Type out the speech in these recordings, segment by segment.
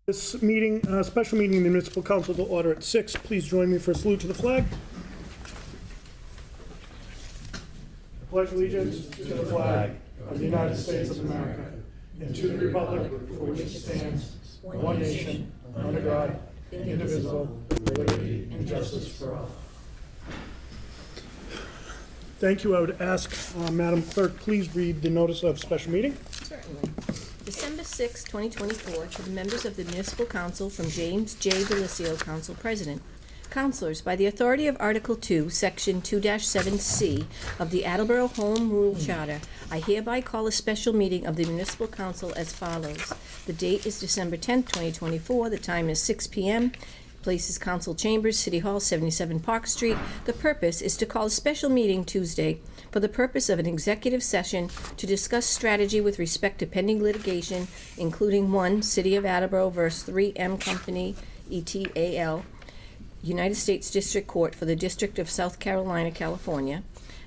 This meeting, special meeting of the Municipal Council to order at 6. Please join me for a salute to the flag. I pledge allegiance to the flag of the United States of America and to the republic for which it stands, one nation, under God, indivisible, with liberty and justice for all. Thank you. I would ask Madam Clerk, please read the notice of special meeting. Certainly. December 6, 2024, to the members of the Municipal Council from James J. Delisio, Council President. Councilors, by the authority of Article 2, Section 2-7C of the Attleboro Home Rule Charter, I hereby call a special meeting of the Municipal Council as follows. The date is December 10, 2024. The time is 6 p.m. Place is Council Chambers, City Hall, 77 Park Street. The purpose is to call a special meeting Tuesday for the purpose of an executive session to discuss strategy with respect to pending litigation, including 1, City of Attleboro versus 3M Company, ETAL, United States District Court for the District of South Carolina, California.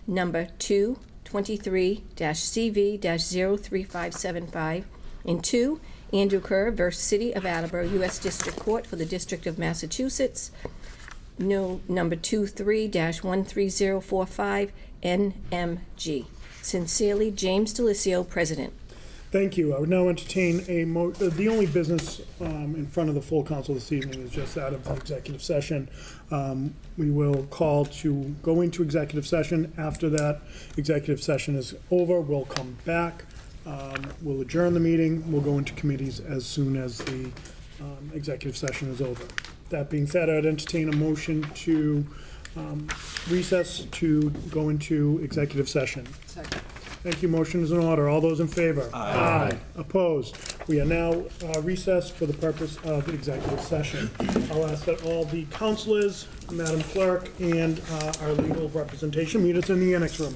Number 2, 23-CV-03575, and 2, Andrew Kerr versus City of Attleboro, U.S. District Court for the District of Massachusetts. No, number 23-13045, NMG. Sincerely, James Delisio, President. Thank you. I would now entertain the only business in front of the full council this evening is just out of the executive session. We will call to go into executive session. After that executive session is over, we'll come back. We'll adjourn the meeting. We'll go into committees as soon as the executive session is over. That being said, I'd entertain a motion to recess to go into executive session. Second. Thank you. Motion is in order. All those in favor? Aye. Opposed? We are now recessed for the purpose of executive session. I'll ask that all the councilors, Madam Clerk, and our legal representation meet us in the annex room.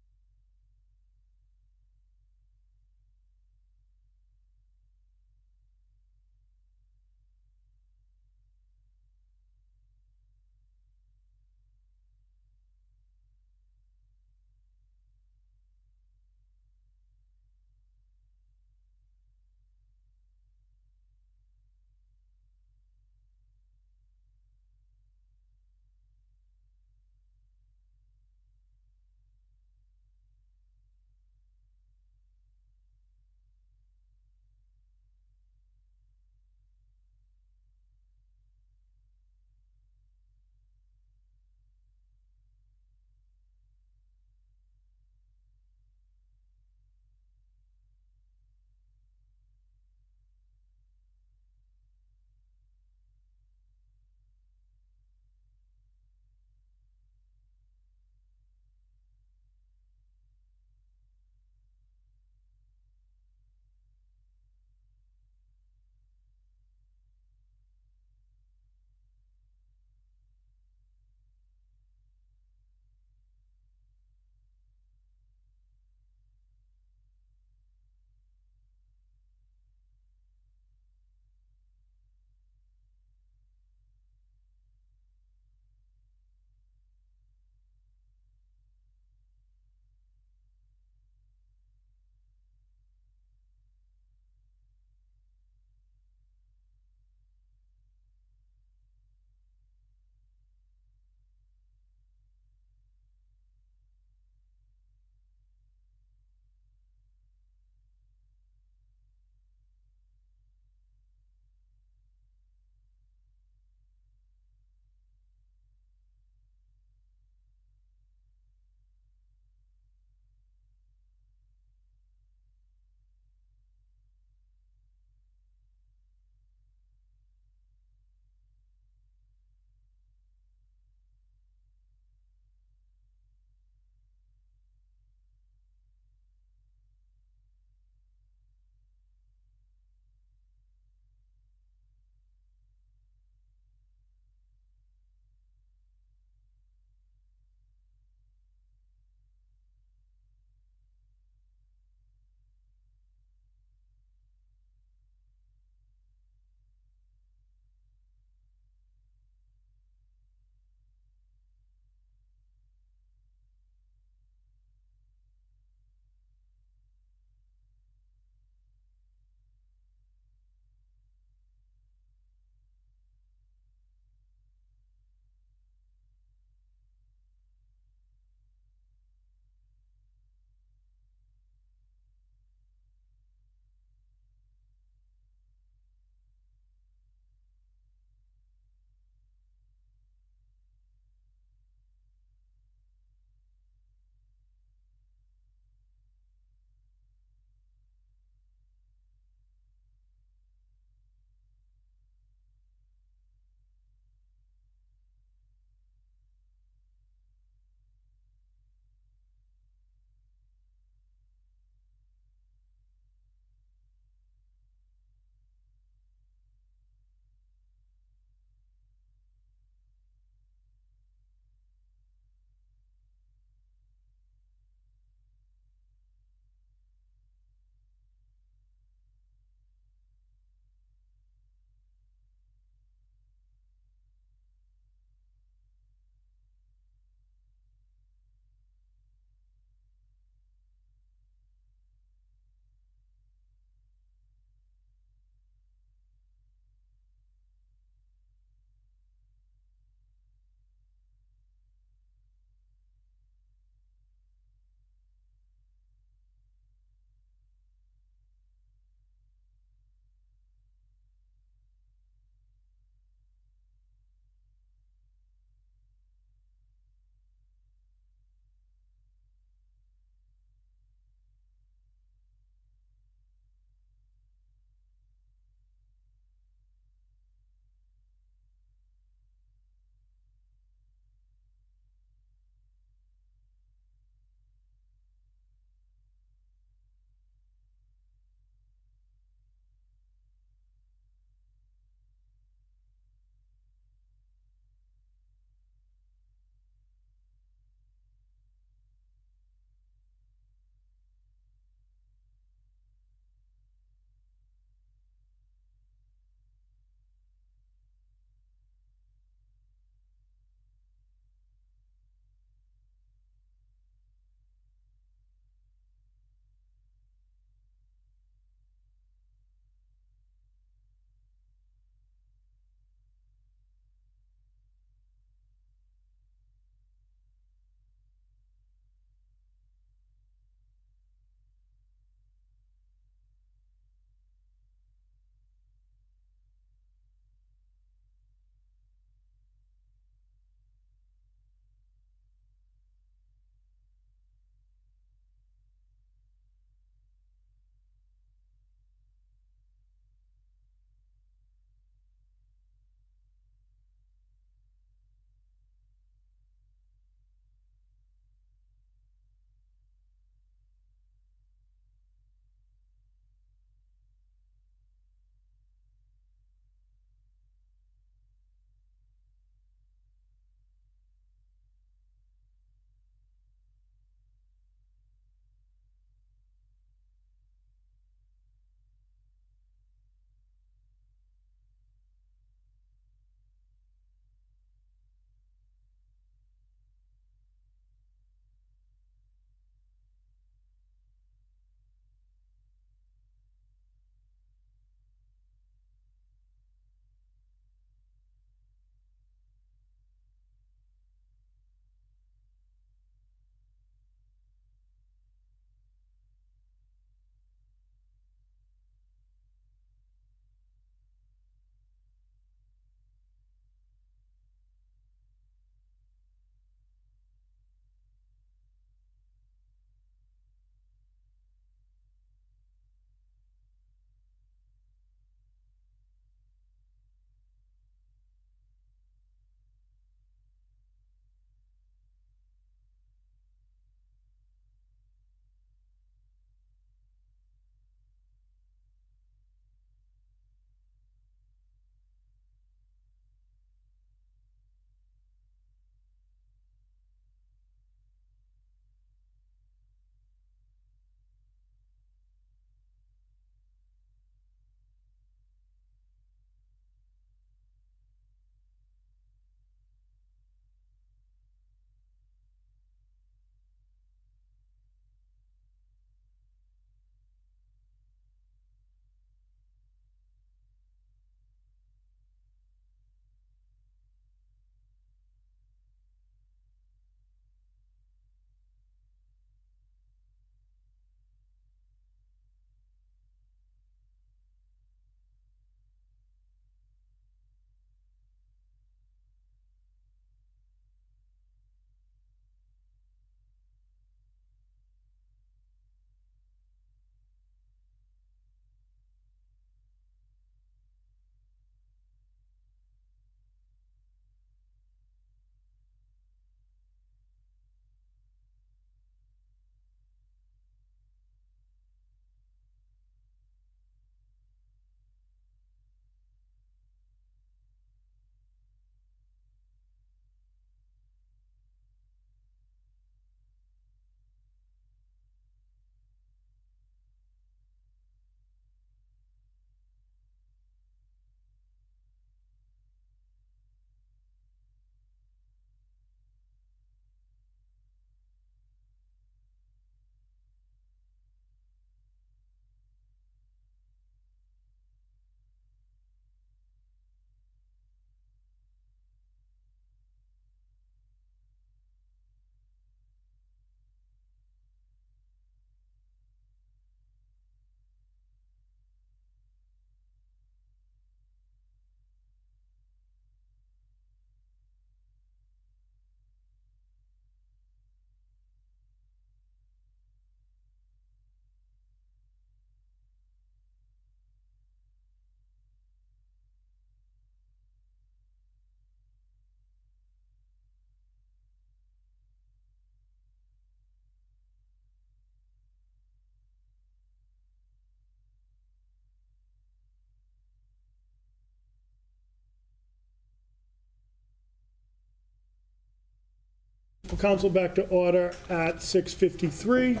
Council back to order at 6:53.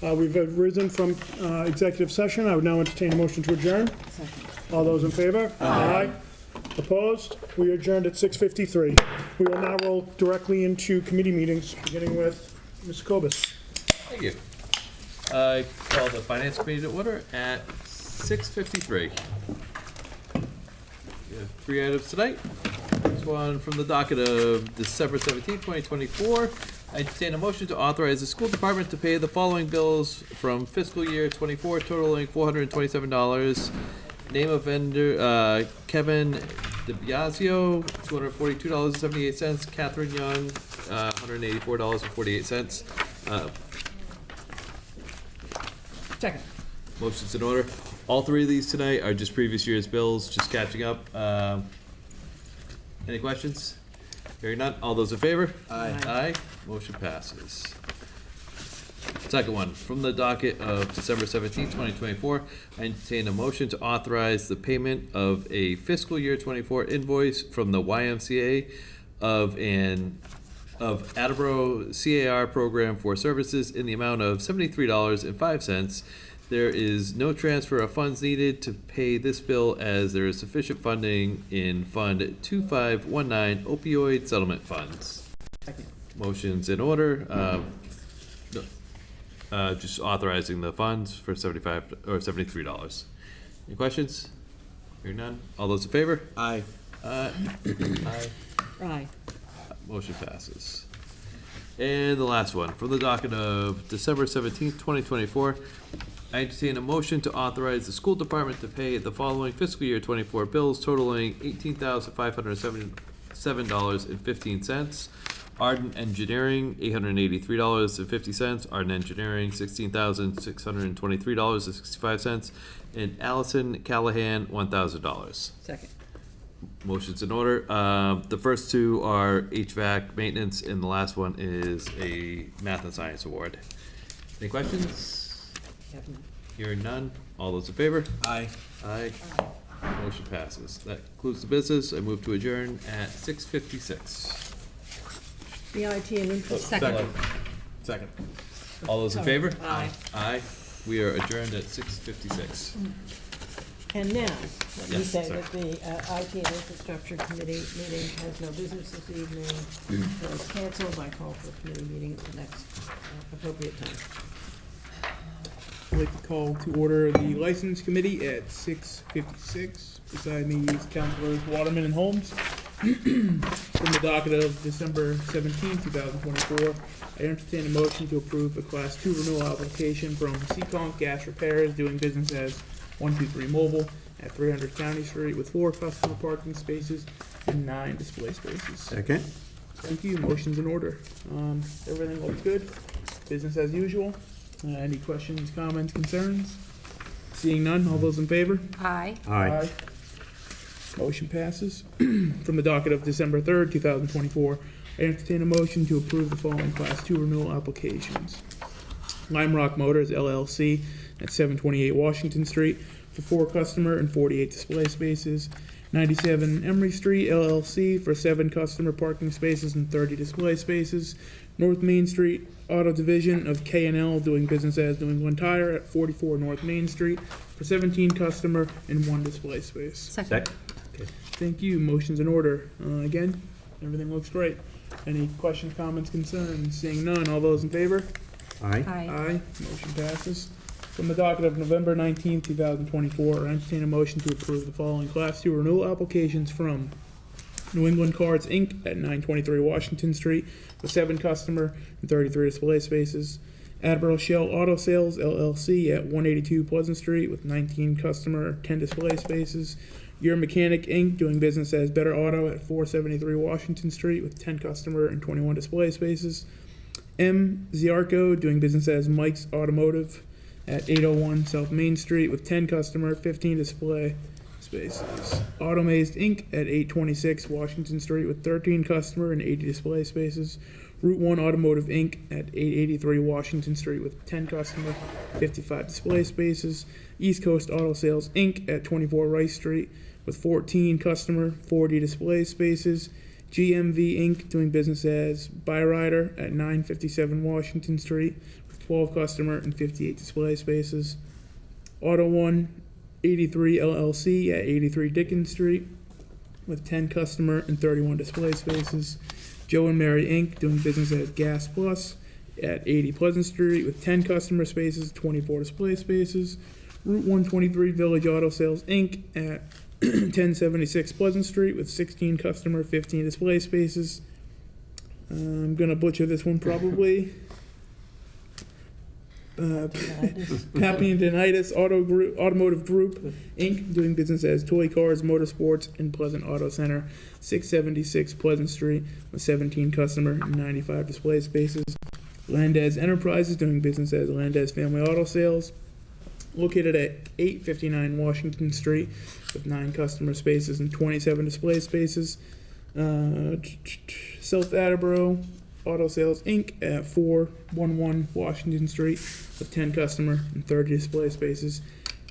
We've risen from executive session. I would now entertain a motion to adjourn. All those in favor? Aye. Opposed? We adjourned at 6:53. We will now roll directly into committee meetings, beginning with Ms. Cobus. Thank you. I call the Finance Committee to order at 6:53. We have 3 items tonight. First one from the docket of December 17, 2024. I entertain a motion to authorize the school department to pay the following bills from fiscal year 24 totaling $427. Name of vendor, Kevin DiBiasio, $242.78. Catherine Young, $184.48. Second. Motion's in order. All 3 of these tonight are just previous year's bills, just catching up. Any questions? Hearing none. All those in favor? Aye. Aye. Motion passes. Second one, from the docket of December 17, 2024, I entertain a motion to authorize the payment of a fiscal year 24 invoice from the YMCA of Attleboro CAR program for services in the amount of $73.05. There is no transfer of funds needed to pay this bill as there is sufficient funding in Fund 2519 opioid settlement funds. Motion's in order. Just authorizing the funds for $75 or $73. Any questions? Hearing none. All those in favor? Aye. Aye. Aye. Motion passes. And the last one, from the docket of December 17th, 2024, I entertain a motion to authorize the school department to pay the following fiscal year 24 bills totaling $18,577.15. Arden Engineering, $883.50. Arden Engineering, $16,623.65. And Allison Callahan, $1,000. Second. Motion's in order. The first 2 are HVAC maintenance, and the last one is a math and science award. Any questions? Hearing none. All those in favor? Aye. Aye. Motion passes. That concludes the business. I move to adjourn at 6:56. The IT and info. Second. Second. All those in favor? Aye. Aye. We are adjourned at 6:56. And now, let me Yes, say sorry. that the IT and Infrastructure Committee meeting has no business this evening, so it's canceled. I call for a committee meeting at the next appropriate time. I'd like to call to order the License Committee at 6:56. Beside me is Councilors Waterman and Holmes. From the docket of December 17, 2024, I entertain a motion to approve a Class 2 renewal application from Seekonk Gas Repairs doing business as 123 Mobile at 300 County Street with 4 customer parking spaces and 9 display spaces. Second. Thank you. Motion's in order. Everything looks good. Business as usual. Any questions, comments, concerns? Seeing none, all those in favor? Aye. Aye. Motion passes. From the docket of December 3rd, 2024, I entertain a motion to approve the following Class 2 renewal applications. Lime Rock Motors LLC at 728 Washington Street for 4 customer and 48 display spaces. 97 Emery Street LLC for 7 customer parking spaces and 30 display spaces. North Main Street Auto Division of K&L doing business as New England Tire at 44 North Main Street for 17 customer and 1 display space. Second. Thank you. Motion's in order. Again, everything looks great. Any questions, comments, concerns? Seeing none, all those in favor? Aye. Aye. Aye. Motion passes. From the docket of November 19, 2024, I entertain a motion to approve the following Class 2 renewal applications from New England Cards, Inc. at 923 Washington Street with 7 customer and 33 display spaces. Attleboro Shell Auto Sales, LLC at 182 Pleasant Street with 19 customer, 10 display spaces. Your Mechanic, Inc., doing business as Better Auto at 473 Washington Street with 10 customer and 21 display spaces. M. Ziarco, doing business as Mike's Automotive at 801 South Main Street with 10 customer, 15 display spaces. Automazed, Inc. at 826 Washington Street with 13 customer and 80 display spaces. Route 1 Automotive, Inc. at 883 Washington Street with 10 customer, 55 display spaces. East Coast Auto Sales, Inc. at 24 Rice Street with 14 customer, 40 display spaces. GMV Inc., doing business as Byrider at 957 Washington Street, with 12 customer and 58 display spaces. Auto One 83 LLC at 83 Dickens Street, with 10 customer and 31 display spaces. Joe and Mary Inc., doing business as Gas Plus at 80 Pleasant Street, with 10 customer spaces, 24 display spaces. Route 123 Village Auto Sales Inc. at 1076 Pleasant Street, with 16 customer, 15 display spaces. I'm gonna butcher this one probably. Papinianitis Automotive Group Inc., doing business as Toy Cars Motorsports in Pleasant Auto Center, 676 Pleasant Street, with 17 customer and 95 display spaces. Landez Enterprises, doing business as Landez Family Auto Sales, located at 859 Washington Street, with 9 customer spaces and 27 display spaces. South Attleboro Auto Sales Inc. at 411 Washington Street, with 10 customer and 30 display spaces.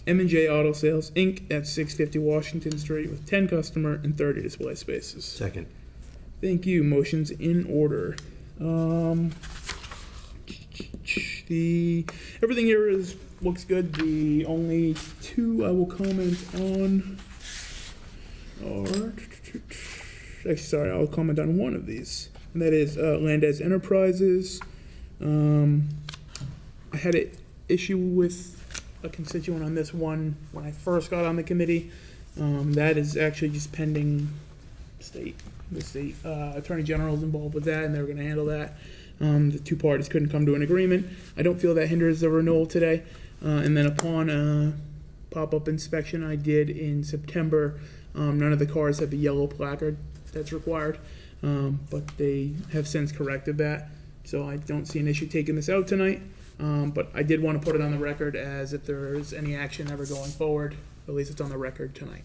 M&J Auto Sales Inc. at 650 Washington Street, with 10 customer and 30 display spaces. Second. Thank you. Motion's in order. Everything here looks good. The only two I will comment on are, actually, sorry, I'll comment on one of these, and that is Landez Enterprises. I had an issue with a constituent on this one when I first got on the committee. That is actually just pending the state attorney general is involved with that, and they're going to handle that. The two parties couldn't come to an agreement. I don't feel that hinders the renewal today. And then upon pop-up inspection I did in September, none of the cars had the yellow placard that's required, but they have since corrected that. So I don't see an issue taking this out tonight. But I did want to put it on the record as if there is any action ever going forward, at least it's on the record tonight.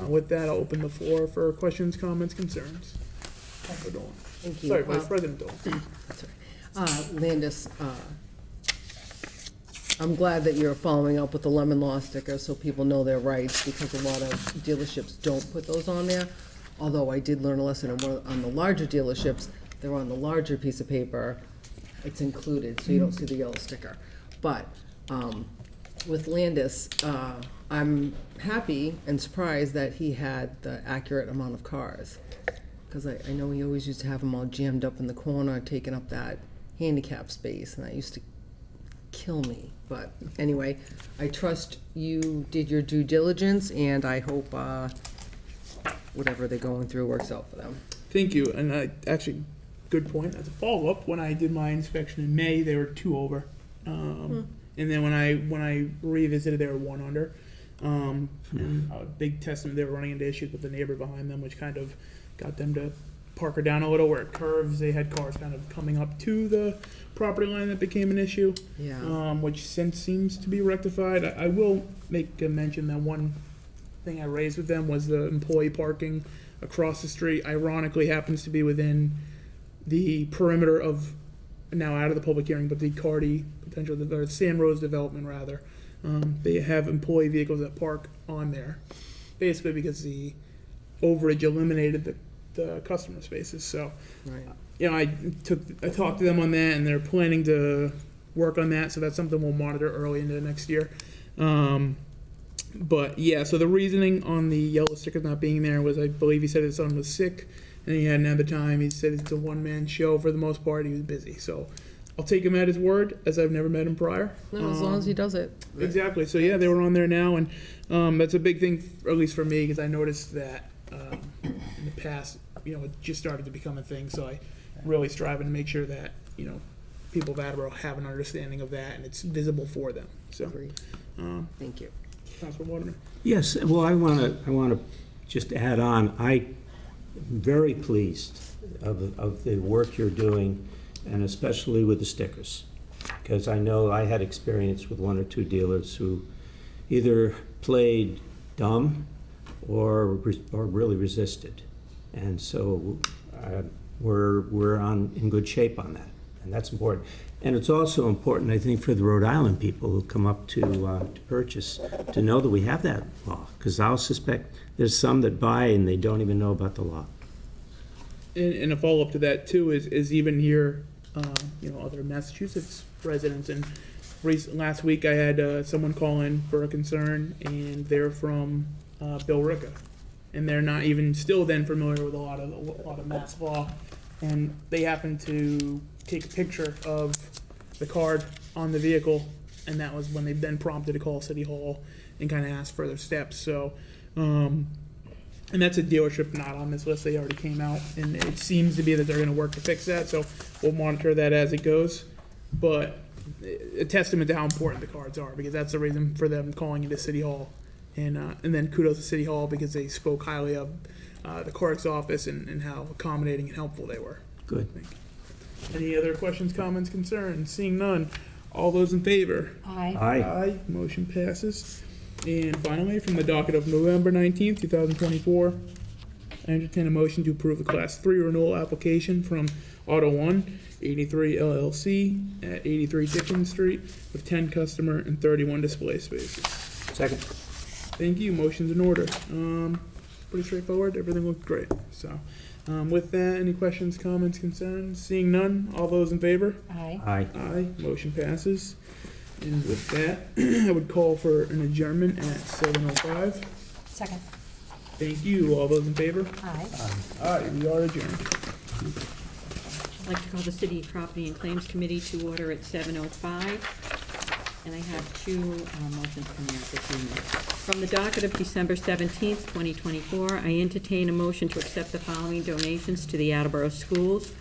With that, I'll open the floor for questions, comments, concerns. Thank you. Sorry, Vice President Dole. That's all right. Landis, I'm glad that you're following up with the lemon law sticker so people know their rights, because a lot of dealerships don't put those on there. Although I did learn a lesson on the larger dealerships, they're on the larger piece of paper, it's included, so you don't see the yellow sticker. But with Landis, I'm happy and surprised that he had the accurate amount of cars. Because I know he always used to have them all jammed up in the corner, taking up that handicap space, and that used to kill me. But anyway, I trust you did your due diligence, and I hope whatever they're going through works out for them. Thank you, and actually, good point. As a follow-up, when I did my inspection in May, they were 2 over, and then when I revisited, they were 1 under. And a big testament, they were running into issues with the neighbor behind them, which kind of got them to park her down a little where it curves. They had cars kind of coming up to the property line that became an issue, which since seems to be rectified. I will make a mention that one thing I raised with them was the employee parking across the street. Ironically, happens to be within the perimeter of, now out of the public hearing, but the Cardi potential, or Sand Rose development rather. They have employee vehicles that park on there, basically because the overage eliminated the customer spaces. So, I talked to them on that, and they're planning to work on that. So that's something we'll monitor early into next year. But yeah, so the reasoning on the yellow sticker not being there was, I believe he said his son was sick, and he had another time. He said it's a one-man show for the most part. He was busy, so I'll take him at his word, as I've never met him prior. No, as long as he does it. Exactly. So yeah, they were on there now, and that's a big thing, at least for me, because I noticed that in the past, it just started to become a thing. So I really striving to make sure that people of Attleboro have an understanding of that, and it's visible for them. So, Agreed. Thank you. Councilor Waterman. Yes, well, I want to just add on, I'm very pleased of the work you're doing, and especially with the stickers, because I know I had experience with 1 or 2 dealers who either played dumb or really resisted, and so we're in good shape on that, and that's important. And it's also important, I think, for the Rhode Island people who come up to purchase to know that we have that law, because I'll suspect there's some that buy and they don't even know about the law. And a follow-up to that too is even here, other Massachusetts residents. And last week I had someone call in for a concern, and they're from Billerica, and they're not even still then familiar with a lot of Mass law, and they happened to take a picture of the card on the vehicle, and that was when they then prompted to call City Hall and kind of ask further steps. So. And that's a dealership not on this list. They already came out, and it seems to be that they're going to work to fix that. So we'll monitor that as it goes. But a testament to how important the cards are, because that's the reason for them calling into City Hall. And then kudos to City Hall because they spoke highly of the clerk's office and how accommodating and helpful they were. Good. Any other questions, comments, concerns? Seeing none. All those in favor? Aye. Aye. Motion passes. And finally, from the docket of November 19th, 2024, I entertain a motion to approve the Class 3 renewal application from Auto 1, 83 LLC at 83 Dickens Street with 10 customer and 31 display spaces. Second. Thank you. Motion's in order. Pretty straightforward. Everything looked great. So, with that, any questions, comments, concerns? Seeing none, all those in favor? Aye. Aye. Aye. Motion passes. And with that, I would call for an adjournment at 7:05. Second. Thank you. All those in favor? Aye. Aye, we are adjourned. I'd like to call the City Property and Claims Committee to order at 7:05. And I have two motions coming out this evening. From the docket of December 17th, 2024, I entertain a motion to accept the following donations to the Attleboro schools.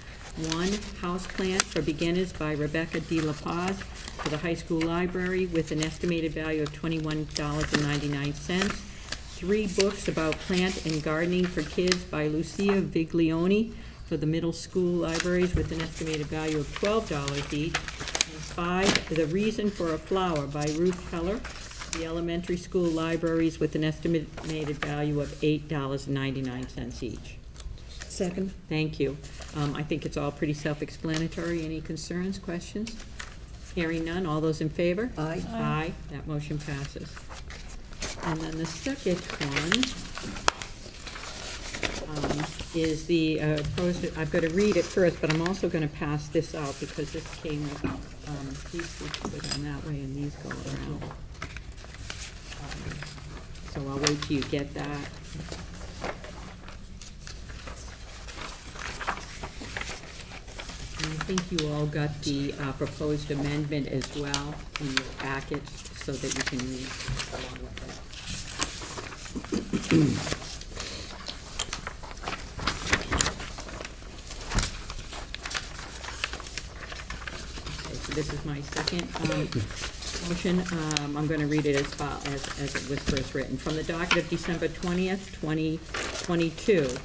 1, houseplant for beginners by Rebecca De La Paz for the high school library with an estimated value of $21.99. 3 books about plant and gardening for kids by Lucia Viglione for the middle school libraries with an estimated value of $12 each. And 5, The Reason for a Flower by Ruth Heller, the elementary school libraries with an estimated value of $8.99 each. Second. Thank you. I think it's all pretty self-explanatory. Any concerns, questions? Hearing none, all those in favor? Aye. Aye, that motion passes. And then the second one is the, I've got to read it first, but I'm also going to pass this out because this came with, these go down that way and these go around. So I'll wait till you get that. And I think you all got the proposed amendment as well in your packets so that you can read along with it. Okay, so this is my second motion. I'm going to read it as it was first written. From the docket of December 20th, 2022,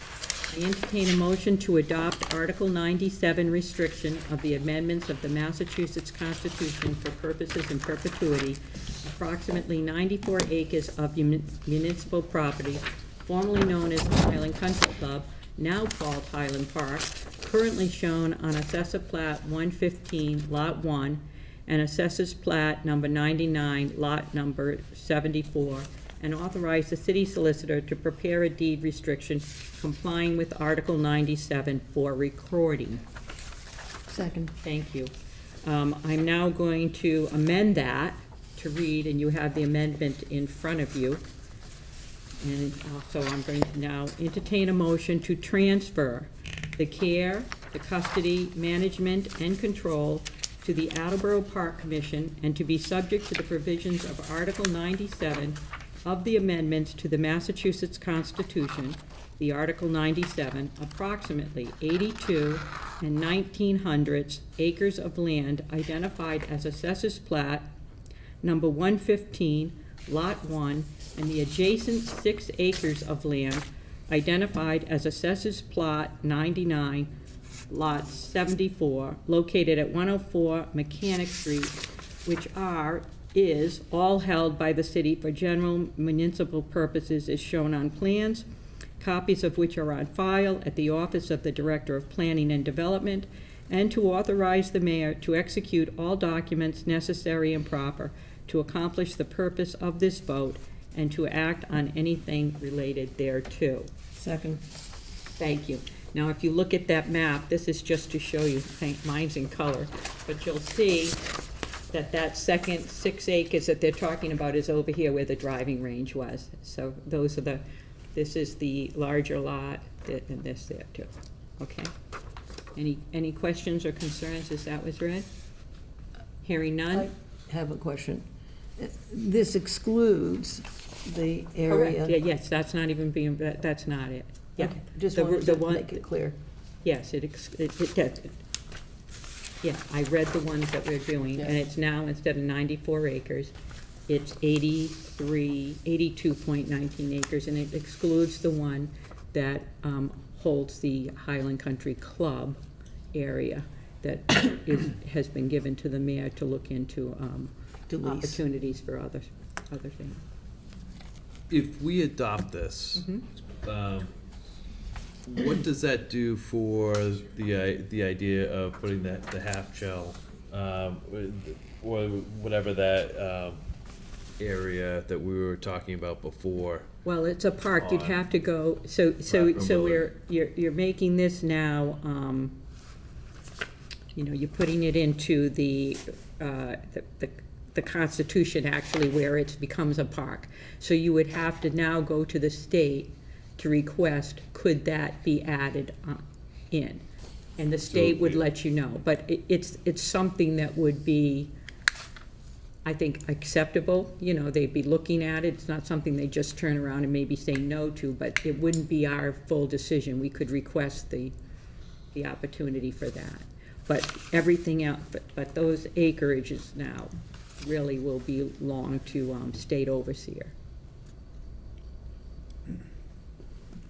I entertain a motion to adopt Article 97 restriction of the amendments of the Massachusetts Constitution for purposes in perpetuity, approximately 94 acres of municipal property, formerly known as the Highland Country Club, now called Highland Park, currently shown on Assessor Plat 115, Lot 1, and Assessor's Plat number 99, Lot number 74, and authorize the city solicitor to prepare a deed restriction complying with Article 97 for recording. Second. Thank you. I'm now going to amend that to read, and you have the amendment in front of you. And also I'm going to now entertain a motion to transfer the care, the custody, management, and control to the Attleboro Park Commission and to be subject to the provisions of Article 97 of the amendments to the Massachusetts Constitution, the Article 97, approximately 82 and 1900 acres of land identified as Assessors Plat number 115, Lot 1, and the adjacent 6 acres of land identified as Assessors Plot 99, Lot 74, located at 104 Mechanic Street, which is all held by the city for general municipal purposes as shown on plans, copies of which are on file at the Office of the Director of Planning and Development, and to authorize the mayor to execute all documents necessary and proper to accomplish the purpose of this vote and to act on anything related thereto. Second. Thank you. Now, if you look at that map, this is just to show you, I think mine's in color, but you'll see that that second 6 acres that they're talking about is over here where the driving range was. So those are this is the larger lot, and this there too, okay? Any questions or concerns as that was read? Hearing none? I have a question. This excludes the Correct, area. yeah, yes, that's not even being, that's not it. Yeah. Okay, just The- wanted the to one- make it clear. Yes, it does. Yeah, I read the ones that we're doing, and it's now, instead of 94 acres, it's 82.19 acres, and it excludes the one that holds the Highland Country Club area that has been given to the mayor to look into To lease. opportunities for other things. If we adopt this, what does that do for the idea of putting the half shell, or whatever that area that we were talking about before? Well, it's a park, you'd have to go, so Rattenborough. you're making this now, you're putting it into the Constitution, actually, where it becomes a park. So you would have to now go to the state to request, could that be added in? And the state would let you know, but it's something that would be, I think, acceptable. They'd be looking at it. It's not something they just turn around and maybe say no to, but it wouldn't be our full decision. We could request the opportunity for that. But everything else, but those acreages now really will belong to state overseer.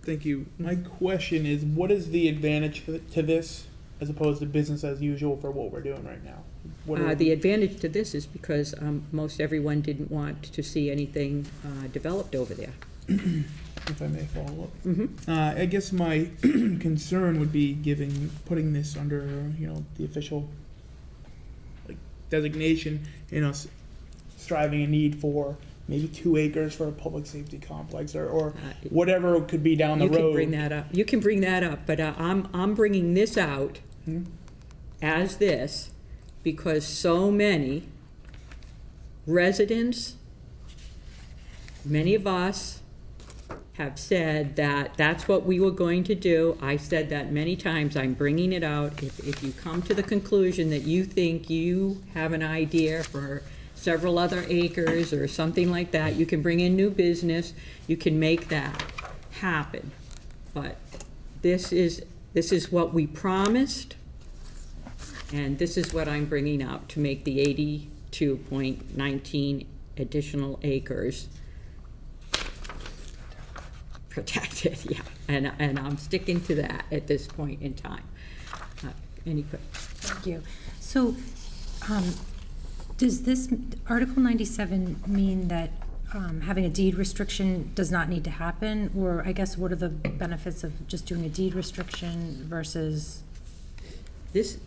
Thank you. My question is, what is the advantage to this as opposed to business as usual for what we're doing right now? What are The advantage to this is because most everyone didn't want to see anything developed over there. if I may follow up. I guess my concern would be putting this under, the official designation, us striving a need for maybe 2 acres for a public safety complex or whatever it could be down the You road. can bring that up. You can bring that up, but I'm bringing this out as this because so many residents, many of us, have said that that's what we were going to do. I said that many times. I'm bringing it out. If you come to the conclusion that you think you have an idea for several other acres or something like that, you can bring in new business. You can make that happen. But this is what we promised, and this is what I'm bringing out to make the 82.19 additional acres protected, yeah, and I'm sticking to that at this point in time. Any questions? Thank you. So, does this Article 97 mean that having a deed restriction does not need to happen? Or I guess what are the benefits of just doing a deed restriction versus? This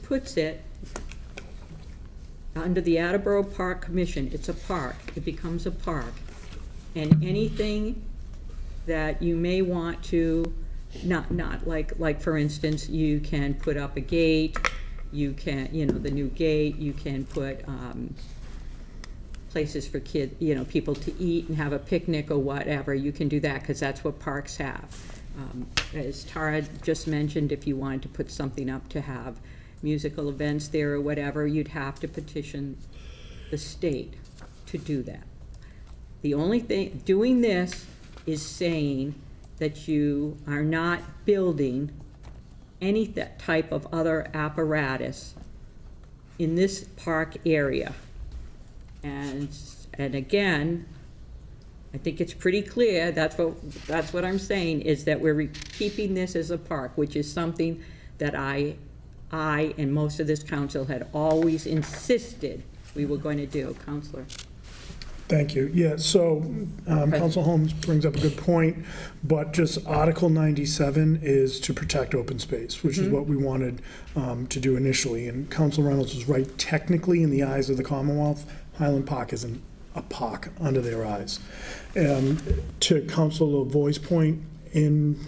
puts it under the Attleboro Park Commission. It's a park. It becomes a park. And anything that you may want to, not like for instance, you can put up a gate, you can, the new gate, you can put places for people to eat and have a picnic or whatever. You can do that because that's what parks have. As Tara just mentioned, if you wanted to put something up to have musical events there or whatever, you'd have to petition the state to do that. The only thing, doing this is saying that you are not building any type of other apparatus in this park area. And again, I think it's pretty clear, that's what I'm saying, is that we're keeping this as a park, which is something that I and most of this council had always insisted we were going to do. Counselor? Thank you. Yeah, so Council Holmes brings up a good point, but just Article 97 is to protect open space, which is what we wanted to do initially. And Council Reynolds was right. Technically, in the eyes of the Commonwealth, Highland Park isn't a park under their eyes. To Council LaVoy's point, in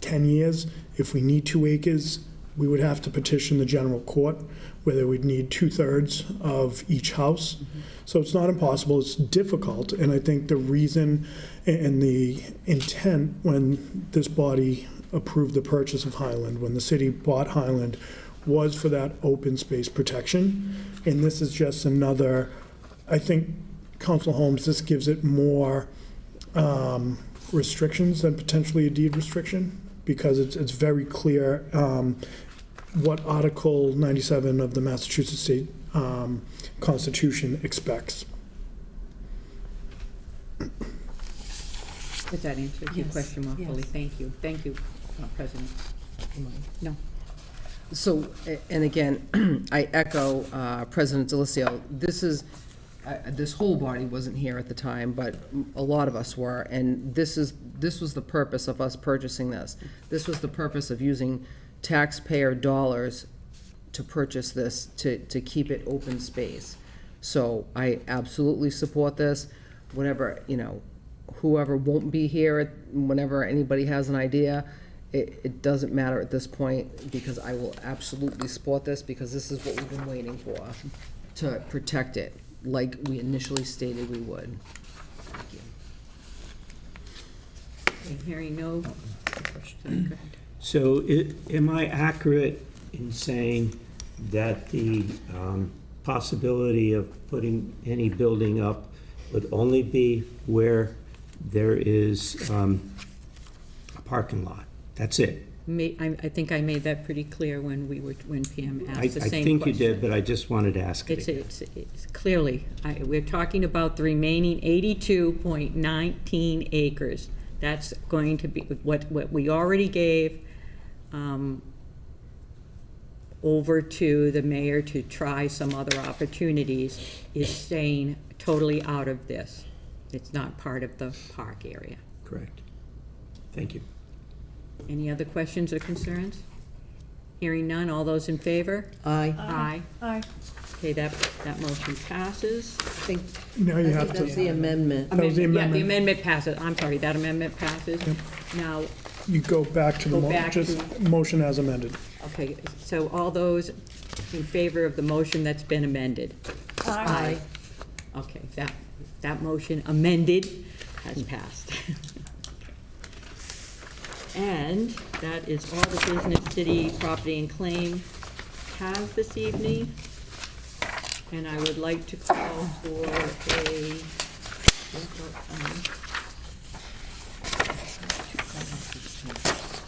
10 years, if we need 2 acres, we would have to petition the general court, where they would need 2/3 of each house. So it's not impossible, it's difficult, and I think the reason and the intent when this body approved the purchase of Highland, when the city bought Highland, was for that open space protection. And this is just another, I think, Council Holmes, this gives it more restrictions than potentially a deed restriction, because it's very clear what Article 97 of the Massachusetts State Constitution expects. Does that answer your Yes, question more fully? yes. Thank you. Thank you, President. No. So, and again, I echo President Delicio, this whole body wasn't here at the time, but a lot of us were, and this was the purpose of us purchasing this. This was the purpose of using taxpayer dollars to purchase this, to keep it open space. So I absolutely support this. Whatever, whoever won't be here, whenever anybody has an idea, it doesn't matter at this point, because I will absolutely support this, because this is what we've been waiting for, to protect it, like we initially stated we would. Thank you. Okay, hearing no. Go ahead. So am I accurate in saying that the possibility of putting any building up would only be where there is a parking lot? That's it? I think I made that pretty clear when Pam I asked the same question. think you did, but I just wanted to ask it again. It's clearly, we're talking about the remaining 82.19 acres. That's going to be what we already gave over to the mayor to try some other opportunities is staying totally out of this. It's not part of the park area. Correct. Thank you. Any other questions or concerns? Hearing none, all those in favor? Aye. Aye. Aye. Okay, that motion passes. I think, Now you have that's the to, amendment. That was the Yeah, the amendment. amendment passes. I'm sorry, that amendment passes. Now, you go back to the, Go back just motion as amended. okay, so all those in favor of the motion that's been amended? Aye. Okay, that motion amended has passed. And that is all the business, city, property, and claim has this evening. And I would like to call for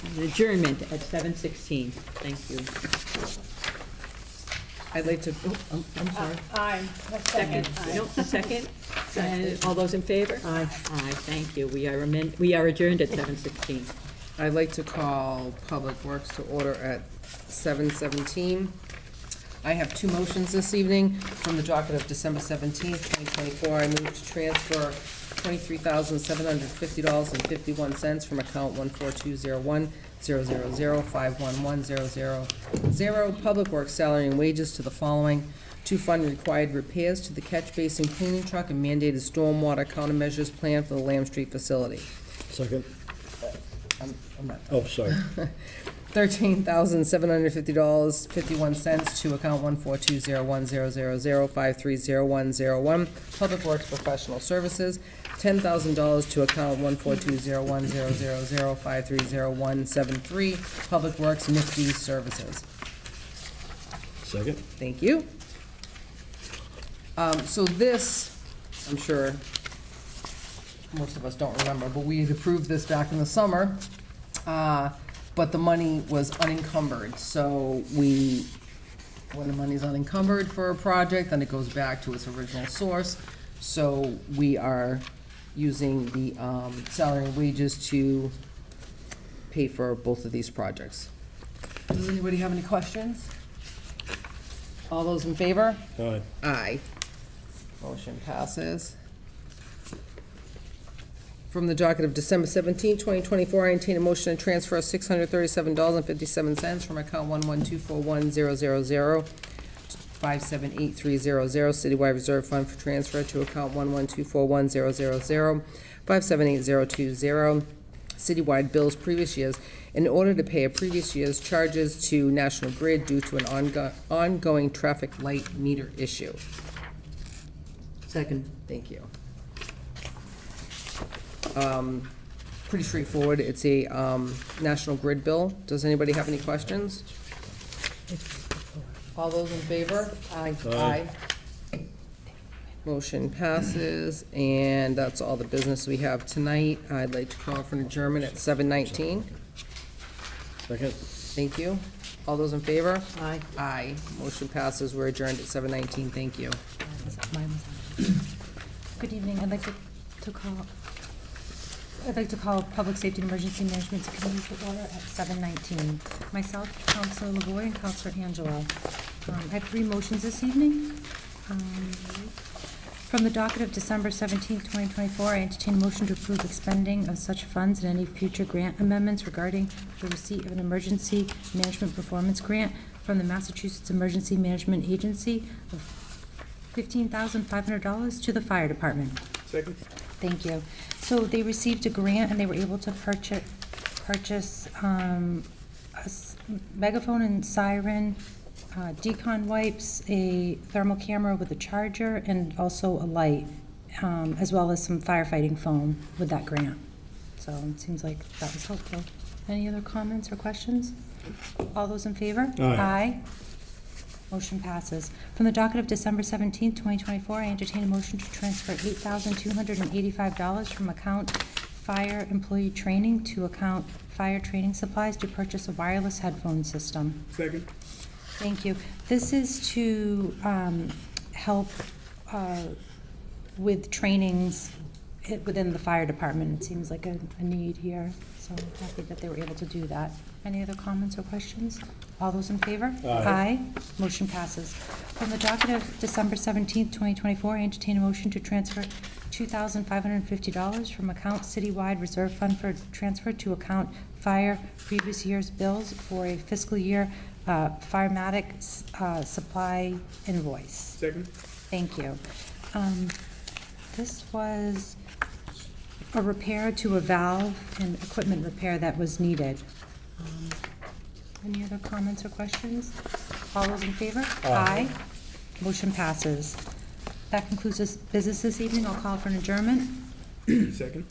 an adjournment at 7:16. Thank you. I'd like to, I'm sorry. Second, no, a second. And all those in favor? Aye. Aye, thank you. We are adjourned at 7:16. I'd like to call Public Works to order at 7:17. I have two motions this evening from the docket of December 17th, 2024. I move to transfer $23,750.51 from account 14201-000-511-000, Public Works salary and wages to the following: to fund required repairs to the catch basin cleaning truck and mandated stormwater countermeasures plan for the Lamb Street facility. Second. I'm not Oh, sorry. $13,750.51 to account 14201-000-5301001, Public Works Professional Services. $10,000 to account 14201-000-5300173, Public Works Nifty Services. Second. Thank you. So this, I'm sure most of us don't remember, but we had approved this back in the summer, but the money was unencumbered. So when the money's unencumbered for a project, then it goes back to its original source. So we are using the salary and wages to pay for both of these projects. Does anybody have any questions? All those in favor? Aye. Aye. Motion passes. From the docket of December 17, 2024, I entertain a motion to transfer $637.57 from account 11241-000-578-300, Citywide Reserve Fund for transfer to account 11241-000-578-020, citywide bills previous years in order to pay a previous year's charges to National Grid due to an ongoing traffic light meter issue. Second. Thank you. Pretty straightforward. It's a National Grid bill. Does anybody have any questions? All those in favor? Aye. Aye. Motion passes, and that's all the business we have tonight. I'd like to call for an adjournment at 7:19. Second. Thank you. All those in favor? Aye. Aye. Motion passes. We're adjourned at 7:19. Thank you. Mine was on. Good evening. I'd like to call Public Safety and Emergency Management Committee to order at 7:19. Myself, Counselor LaVoy, and Counselor Angelo. I have three motions this evening. From the docket of December 17th, 2024, I entertain a motion to approve expending of such funds and any future grant amendments regarding the receipt of an emergency management performance grant from the Massachusetts Emergency Management Agency of $15,500 to the fire department. Second. Thank you. So they received a grant and they were able to purchase megaphone and siren, decon wipes, a thermal camera with a charger, and also a light, as well as some firefighting foam with that grant. So it seems like that was helpful. Any other comments or questions? All those in favor? Aye. Motion passes. From the docket of December 17th, 2024, I entertain a motion to transfer $8,285 from account fire employee training to account fire training supplies to purchase a wireless headphone system. Second. Thank you. This is to help with trainings within the fire department. It seems like a need here, so I'm happy that they were able to do that. Any other comments or questions? All those in favor? Aye. Motion passes. From the docket of December 17th, 2024, I entertain a motion to transfer $2,550 from account citywide reserve fund for transfer to account fire previous year's bills for a fiscal year firematic supply invoice. Second. Thank you. This was a repair to a valve and equipment repair that was needed. Any other comments or questions? All those in favor? Aye. Motion passes. That concludes this business this evening. I'll call for an adjournment. Second.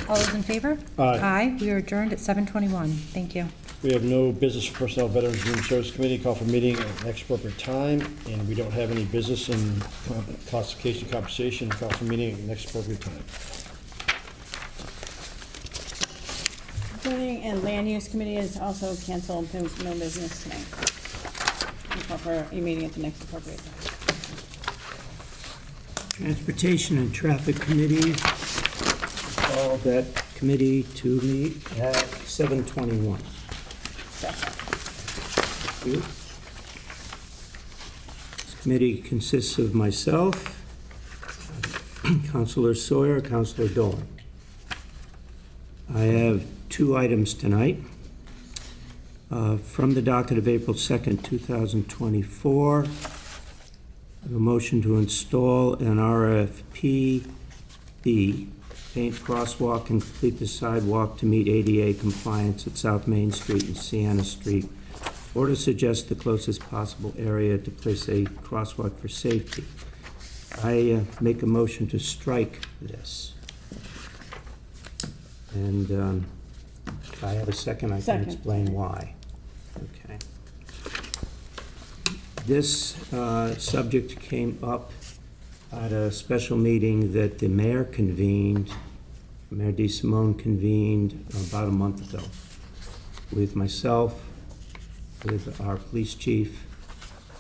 All those in favor? Aye. We are adjourned at 7:21. Thank you. We have no business for Personnel, Veterans, and Human Service Committee. Call for meeting at next appropriate time, and we don't have any business in classification compensation. Call for meeting at next appropriate time. Planning and Land Use Committee is also canceled, there's no business tonight. We call for a meeting at the next appropriate time. Transportation and Traffic Committee, call that committee to meet at 7:21. Second. This committee consists of myself, Councilor Sawyer, Councilor Dolan. I have two items tonight. From the docket of April 2nd, 2024, a motion to install an RFP-B, paint crosswalk and complete the sidewalk to meet ADA compliance at South Main Street and Sienna Street, or to suggest the closest possible area to place a crosswalk for safety. I make a motion to strike this. And if I have a second, I can Second. explain why. Okay. This subject came up at a special meeting that the mayor convened, Mayor DeSimone convened about a month ago, with myself, with our police chief,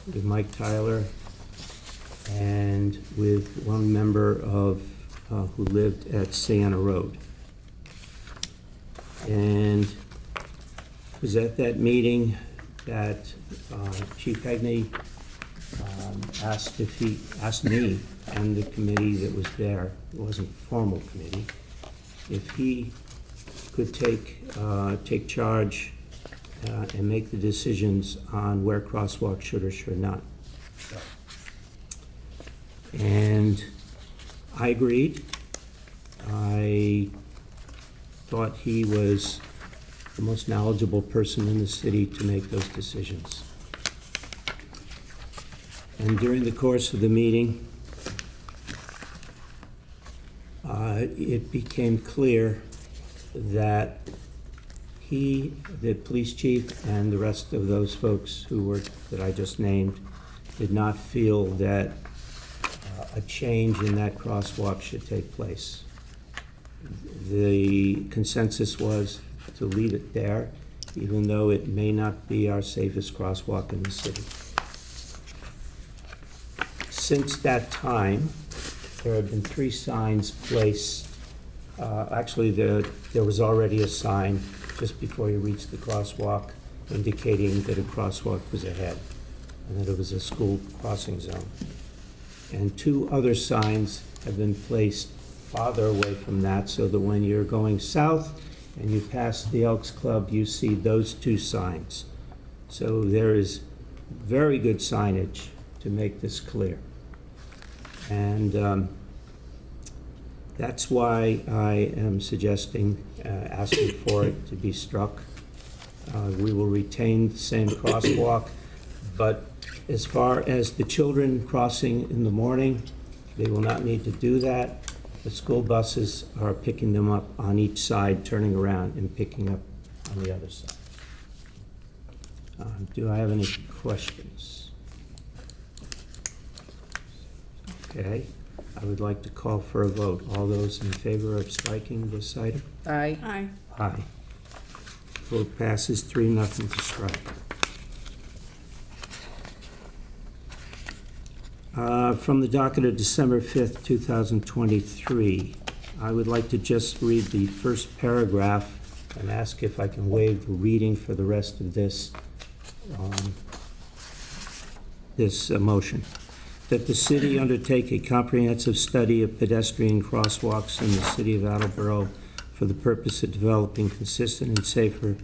with Mike Tyler, and with one member of, who lived at Sienna Road. And it was at that meeting that Chief Hegney asked me and the committee that was there, it wasn't a formal committee, if he could take charge and make the decisions on where crosswalks should or should not. And I agreed. I thought he was the most knowledgeable person in the city to make those decisions. And during the course of the meeting, it became clear that he, the police chief, and the rest of those folks that I just named, did not feel that a change in that crosswalk should take place. The consensus was to leave it there, even though it may not be our safest crosswalk in the city. Since that time, there have been 3 signs placed. Actually, there was already a sign just before you reached the crosswalk indicating that a crosswalk was ahead and that it was a school crossing zone. And 2 other signs have been placed farther away from that, so that when you're going south and you pass the Elks Club, you see those 2 signs. So there is very good signage to make this clear. And that's why I am suggesting, asking for it to be struck. We will retain the same crosswalk, but as far as the children crossing in the morning, they will not need to do that. The school buses are picking them up on each side, turning around and picking up on the other side. Do I have any questions? Okay, I would like to call for a vote. All those in favor of striking this item? Aye. Aye. Aye. Vote passes 3-0 to strike. From the docket of December 5th, 2023, I would like to just read the first paragraph and ask if I can waive the reading for the rest of this motion. That the city undertake a comprehensive study of pedestrian crosswalks in the city of Attleboro for the purpose of developing consistent and safer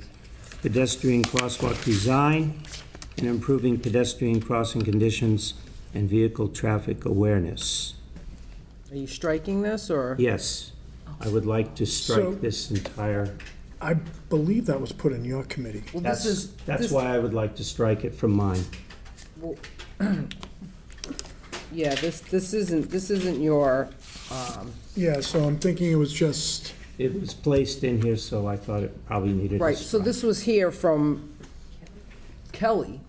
pedestrian crosswalk design and improving pedestrian crossing conditions and vehicle traffic awareness. Are you striking this, or? Yes, I would like to So- strike this entire, I believe that was put in your committee. Well, this is. that's this- why I would like to strike it from mine. well, Yeah, this isn't your, Yeah, so I'm thinking it was just, It was placed in here, so I thought it probably needed a right, so strike. this was here from Kelly,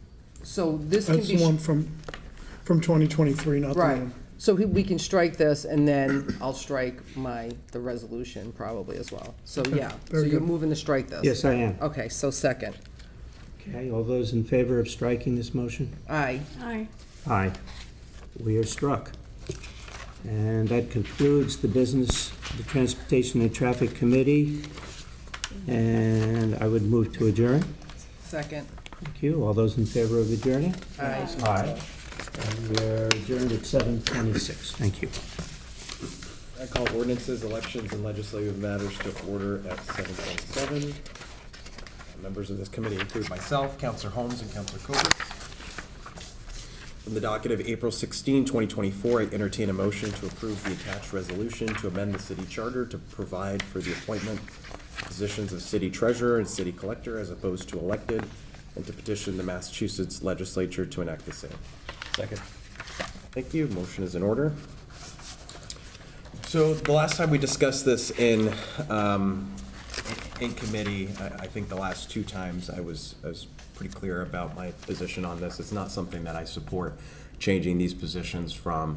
so this can that's be. the one from 2023, not the Right, one. so we can strike this, and then I'll strike the resolution probably as well. So, yeah, so very you're good. moving to strike this? Yes, I am. Okay, so second. Okay, all those in favor of striking this motion? Aye. Aye. Aye. We are struck. And that concludes the business of the Transportation and Traffic Committee. And I would move to adjourn. Second. Thank you. All those in favor of adjourning? Aye. Aye. And we are adjourned at 7:26. Thank you. I call ordinances, elections, and legislative matters to order at 7:27. Members of this committee include myself, Counselor Holmes, and Counselor Colbert. From the docket of April 16, 2024, I entertain a motion to approve the attached resolution to amend the city charter to provide for the appointment of positions of city treasurer and city collector as opposed to elected, and to petition the Massachusetts legislature to enact the same. Second. Thank you. Motion is in order. So the last time we discussed this in committee, I think the last 2 times I was pretty clear about my position on this. It's not something that I support, changing these positions from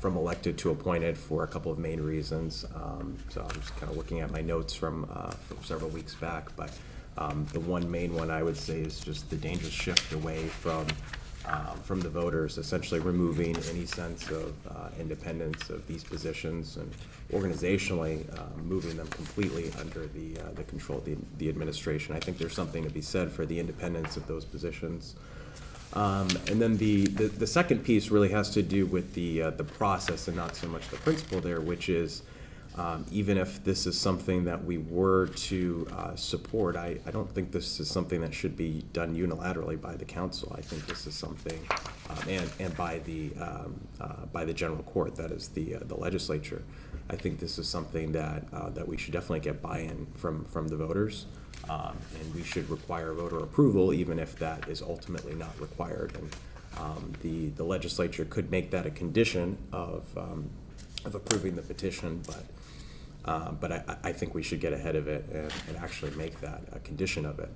elected to appointed, for a couple of main reasons. So I'm just kind of looking at my notes from several weeks back, but the one main one I would say is just the dangerous shift away from the voters, essentially removing any sense of independence of these positions, and organizationally moving them completely under the control of the administration. I think there's something to be said for the independence of those positions. And then the second piece really has to do with the process, and not so much the principle there, which is even if this is something that we were to support, I don't think this is something that should be done unilaterally by the council. I think this is something, and by the general court, that is the legislature. I think this is something that we should definitely get buy-in from the voters, and we should require voter approval, even if that is ultimately not required. And the legislature could make that a condition of approving the petition, but I think we should get ahead of it and actually make that a condition of it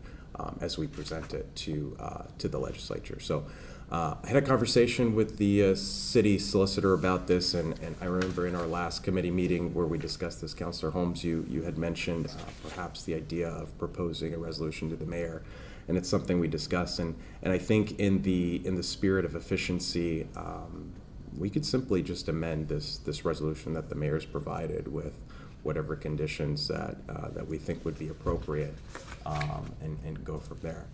as we present it to the legislature. So I had a conversation with the city solicitor about this, and I remember in our last committee meeting where we discussed this, Councilor Holmes, you had mentioned perhaps the idea of proposing a resolution to the mayor, and it's something we discussed. And I think in the spirit of efficiency, we could simply just amend this resolution that the mayor's provided with whatever conditions that we think would be appropriate, and go from there.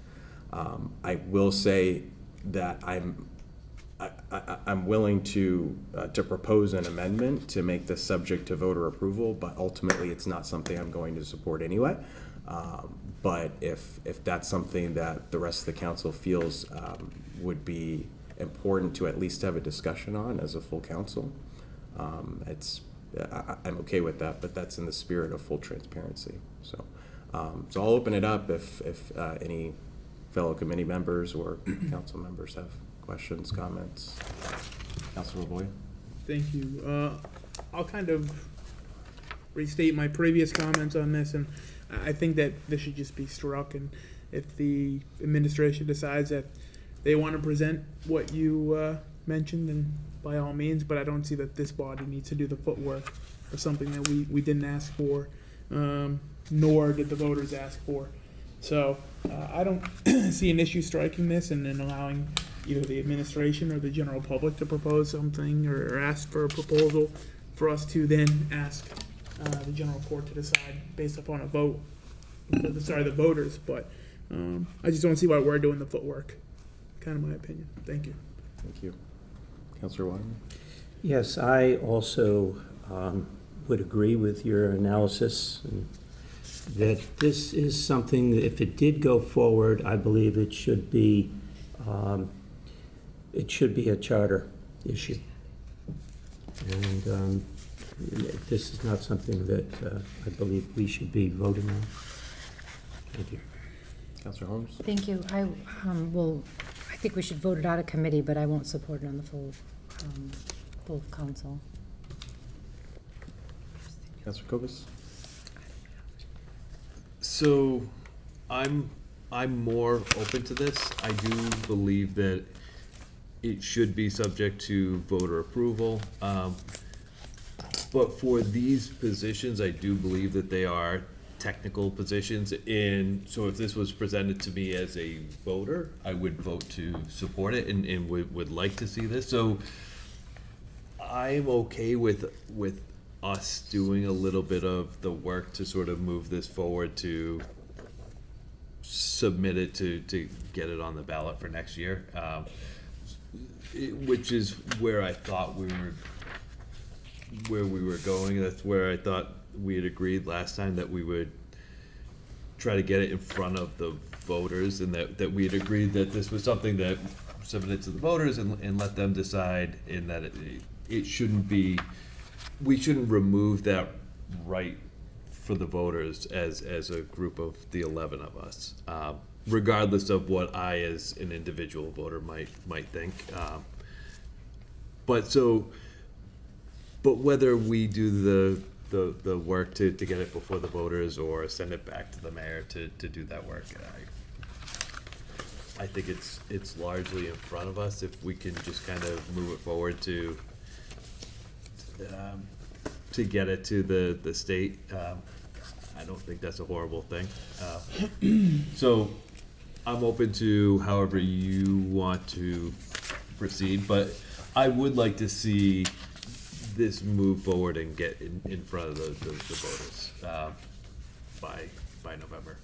I will say that I'm willing to propose an amendment to make this subject to voter approval, but ultimately it's not something I'm going to support anyway. But if that's something that the rest of the council feels would be important to at least have a discussion on as a full council, I'm okay with that, but that's in the spirit of full transparency. So I'll open it up if any fellow committee members or council members have questions, comments. Councilor LaVoya? Thank you. I'll kind of restate my previous comments on this, and I think that this should just be struck, and if the administration decides that they want to present what you mentioned, then by all means, but I don't see that this body needs to do the footwork for something that we didn't ask for, nor did the voters ask for. So I don't see an issue striking this and then allowing either the administration or the general public to propose something or ask for a proposal for us to then ask the general court to decide based upon a vote, the voters. But I just don't see why we're doing the footwork. Kind of my opinion. Thank you. Thank you. Councilor Waterman? Yes, I also would agree with your analysis, and that this is something that if it did go forward, I believe it should be a charter issue. And this is not something that I believe we should be voting on. Thank you. Councilor Holmes? Thank you. I think we should vote it out of committee, but I won't support it on the full council. Councilor Kovas? So, I'm more open to this. I do believe that it should be subject to voter approval. But for these positions, I do believe that they are technical positions. And so if this was presented to me as a voter, I would vote to support it and would like to see this. So I'm okay with us doing a little bit of the work to sort of move this forward, to submit it to get it on the ballot for next year, which is where I thought we were going. That's where I thought we had agreed last time that we would try to get it in front of the voters, and that we had agreed that this was something that submitted to the voters and let them decide, and that it shouldn't be, we shouldn't remove that right for the voters as a group of the 11 of us, regardless of what I as an individual voter might think. But whether we do the work to get it before the voters or send it back to the mayor to do that work, I think it's largely in front of us if we can just kind of move it forward to get it to the state. I don't think that's a horrible thing. So I'm open to however you want to proceed, but I would like to see this move forward and get in front of the voters by November.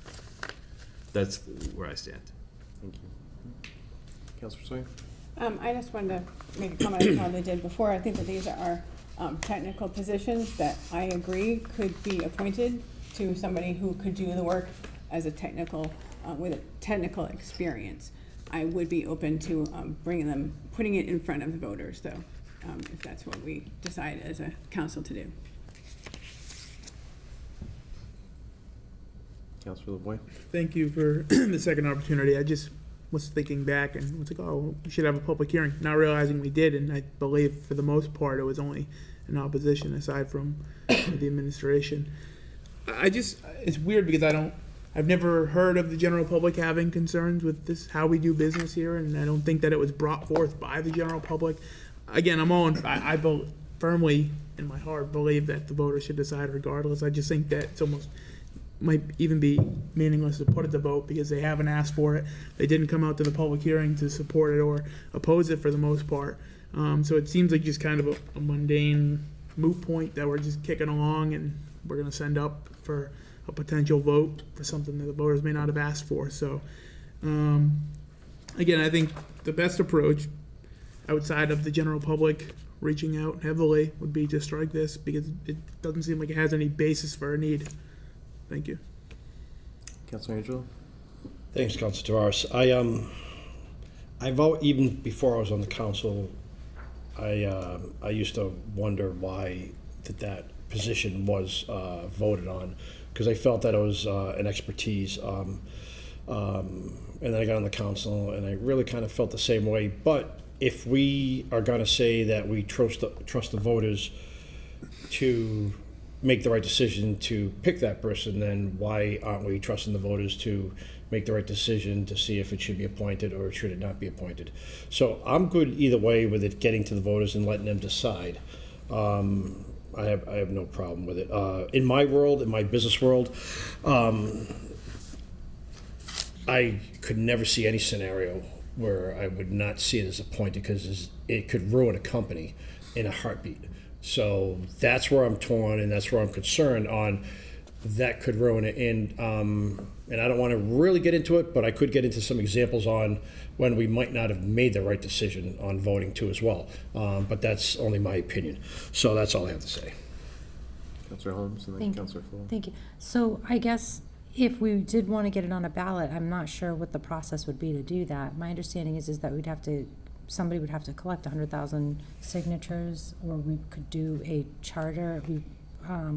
That's where I stand. Thank you. Councilor Sawyer? I just wanted to make a comment on how they did before. I think that these are technical positions that I agree could be appointed to somebody who could do the work as a technical, with a technical experience. I would be open to putting it in front of the voters, though, if that's what we decide as a council to do. Councilor LeBoy? Thank you for the second opportunity. I just was thinking back and was like, oh, we should have a public hearing, not realizing we did, and I believe for the most part it was only in opposition aside from the administration. It's weird because I've never heard of the general public having concerns with this, how we do business here, and I don't think that it was brought forth by the general public. Again, I firmly in my heart believe that the voters should decide regardless. I just think that it's almost might even be meaningless to put it to vote because they haven't asked for it. They didn't come out to the public hearing to support it or oppose it for the most part. So it seems like just kind of a mundane moot point that we're just kicking along and we're going to send up for a potential vote for something that the voters may not have asked for. So, again, I think the best approach outside of the general public reaching out heavily would be to strike this because it doesn't seem like it has any basis for a need. Thank you. Councilor Angelo? Thanks, Councilor Tavares. Even before I was on the council, I used to wonder why that position was voted on, because I felt that it was an expertise. And then I got on the council, and I really kind of felt the same way. But if we are going to say that we trust the voters to make the right decision to pick that person, then why aren't we trusting the voters to make the right decision to see if it should be appointed or should it not be appointed? So I'm good either way with it getting to the voters and letting them decide. I have no problem with it. In my world, in my business world, I could never see any scenario where I would not see it as appointed because it could ruin a company in a heartbeat. So that's where I'm torn, and that's where I'm concerned on. That could ruin it, and I don't want to really get into it, but I could get into some examples on when we might not have made the right decision on voting too as well. But that's only my opinion. So that's all I have to say. Councilor Holmes and then Thank you. Councilor Fuller. Thank you. So I guess if we did want to get it on a ballot, I'm not sure what the process would be to do that. My understanding is that somebody would have to collect 100,000 signatures, or we could do a charter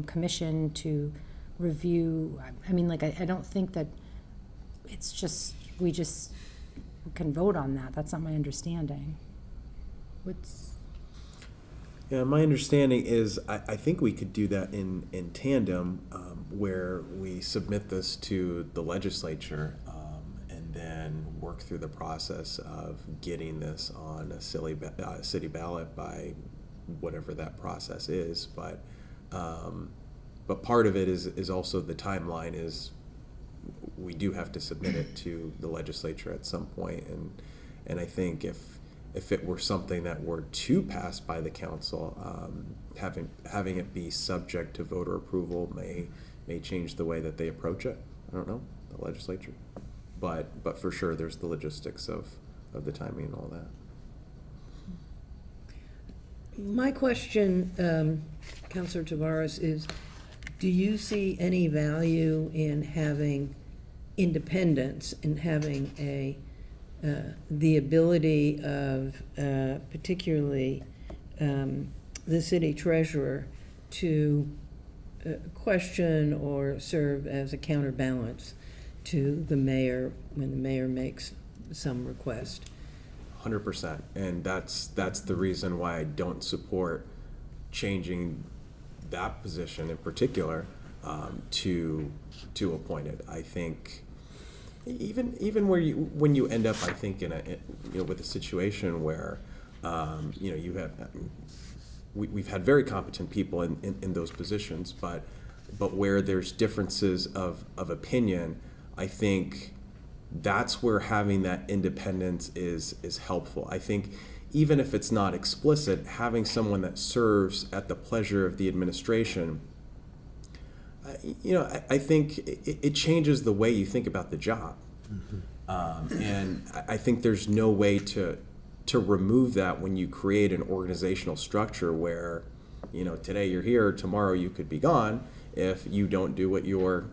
commission to review. I mean, like, I don't think that it's just, we can vote on that. That's not my understanding. Yeah, my understanding is I think we could do that in tandem, where we submit this to the legislature and then work through the process of getting this on a city ballot by whatever that process is. But part of it is also the timeline is we do have to submit it to the legislature at some point, and I think if it were something that were to pass by the council, having it be subject to voter approval may change the way that they approach it. I don't know, the legislature, but for sure there's the logistics of the timing and all that. My question, Councilor Tavares, is do you see any value in having independence, in having the ability of particularly the city treasurer to question or serve as a counterbalance to the mayor when the mayor makes some request? 100%, and that's the reason why I don't support changing that position in particular to appointed. I think even when you end up, I think with a situation where you have we've had very competent people in those positions, but where there's differences of opinion, I think that's where having that independence is helpful. I think even if it's not explicit, having someone that serves at the pleasure of the administration, I think it changes the way you think about the job. Mm-hmm. And I think there's no way to remove that when you create an organizational structure where today you're here, tomorrow you could be gone if you don't do what your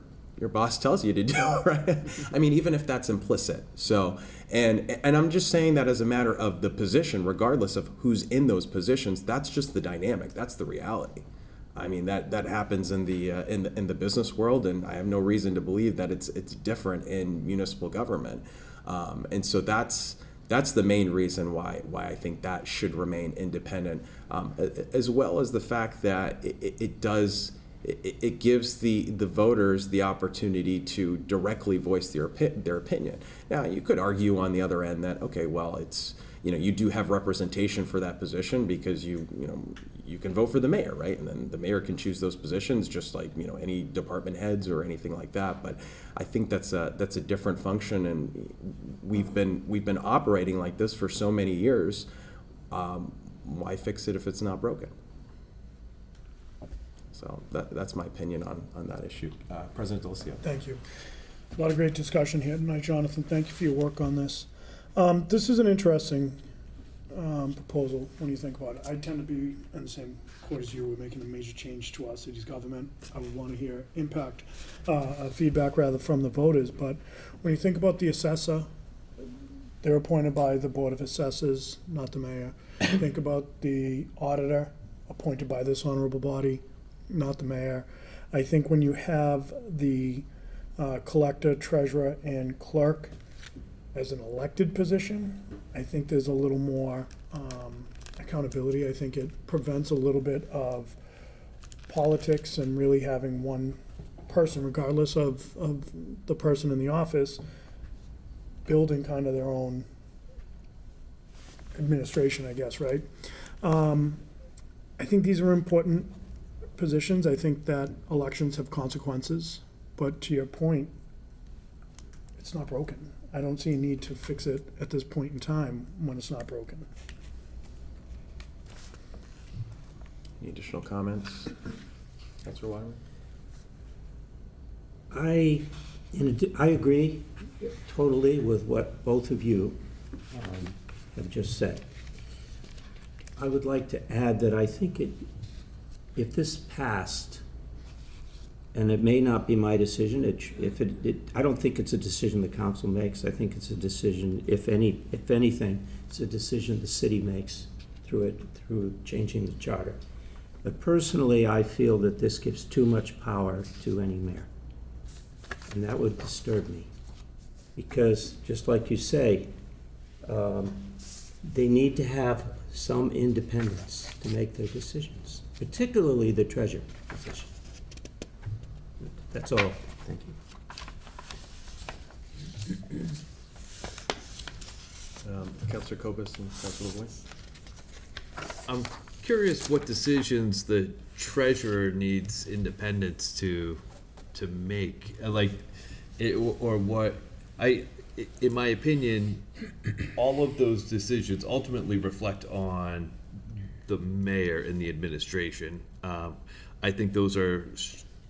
boss tells you to do, right? I mean, even if that's implicit. So, and I'm just saying that as a matter of the position, regardless of who's in those positions, that's just the dynamic. That's the reality. I mean, that happens in the business world, and I have no reason to believe that it's different in municipal government. And so that's the main reason why I think that should remain independent, as well as the fact that it gives the voters the opportunity to directly voice their opinion. Now, you could argue on the other end that, okay, well, it's, you do have representation for that position because you can vote for the mayor, right? And then the mayor can choose those positions just like, any department heads or anything like that. But I think that's a different function, and we've been operating like this for so many years. Why fix it if it's not broken? So that's my opinion on that issue. President Delicio. Thank you. A lot of great discussion here tonight, Jonathan. Thank you for your work on this. This is an interesting proposal when you think about it. I tend to be in the same court as you. We're making a major change to our city's government. I would want to hear feedback rather from the voters. But when you think about the assessor, they're appointed by the Board of Assessors, not the mayor. Think about the auditor, appointed by this honorable body, not the mayor. I think when you have the collector, treasurer, and clerk as an elected position, I think there's a little more accountability. I think it prevents a little bit of politics and really having one person, regardless of the person in the office, building kind of their own administration, I guess, right? I think these are important positions. I think that elections have consequences, but to your point, it's not broken. I don't see a need to fix it at this point in time when it's not broken. Any additional comments? Councilor Wyman? I agree totally with what both of you have just said. I would like to add that I think if this passed, and it may not be my decision, I don't think it's a decision the council makes. I think it's a decision, if anything, it's a decision the city makes through changing the charter. But personally, I feel that this gives too much power to any mayor. And that would disturb me. Because, just like you say, they need to have some independence to make their decisions, particularly the treasurer position. That's all. Thank you. Councilor Cobus and Councilor Boyd? I'm curious what decisions the treasurer needs independence to make, in my opinion, all of those decisions ultimately reflect on the mayor and the administration. I think those are,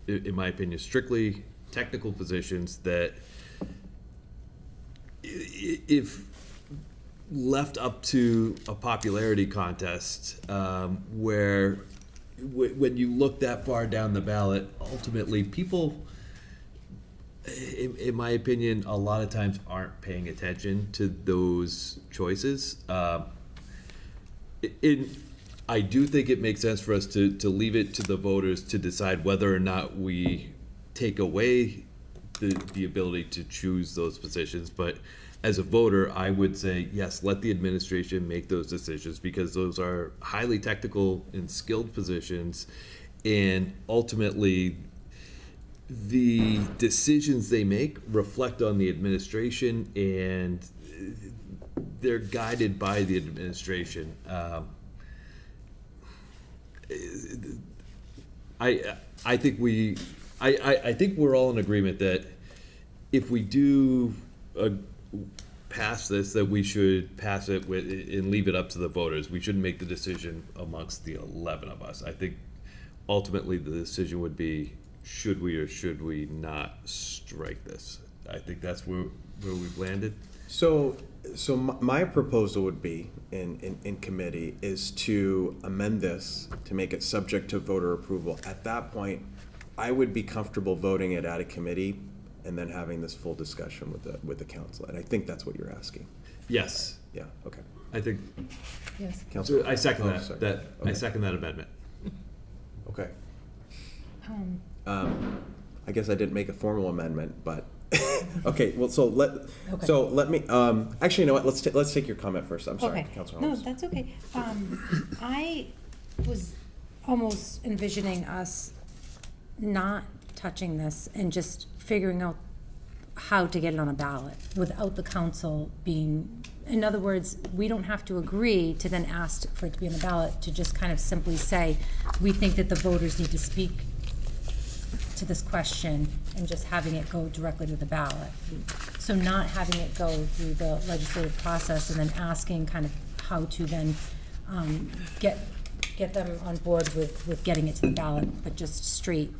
in my opinion, strictly technical positions that, if left up to a popularity contest, where when you look that far down the ballot, ultimately people, in my opinion, a lot of times aren't paying attention to those choices. I do think it makes sense for us to leave it to the voters to decide whether or not we take away the ability to choose those positions. But as a voter, I would say, yes, let the administration make those decisions, because those are highly technical and skilled positions. And ultimately, the decisions they make reflect on the administration, and they're guided by the administration. I think we're all in agreement that if we do pass this, that we should pass it with and leave it up to the voters. We shouldn't make the decision amongst the 11 of us. I think ultimately the decision would be, should we or should we not strike this? I think that's where we've landed. So my proposal would be, in committee, is to amend this to make it subject to voter approval. At that point, I would be comfortable voting it out of committee and then having this full discussion with the council. And I think that's what you're asking. Yes, Yeah, okay. I think, Yes. Council? I second Oh, sorry. that, I Okay. second that amendment. Okay. I guess I didn't make a formal amendment, but, okay, well, so let me, actually, you know what, let's take your comment first. I'm sorry, Okay. Councilor No, Holmes. that's okay. I was almost envisioning us not touching this and just figuring out how to get it on a ballot without the council being, in other words, we don't have to agree to then ask for it to be on the ballot, to just kind of simply say, we think that the voters need to speak to this question, and just having it go directly to the ballot. So not having it go through the legislative process and then asking kind of how to then get them on board with getting it to the ballot, but just straight,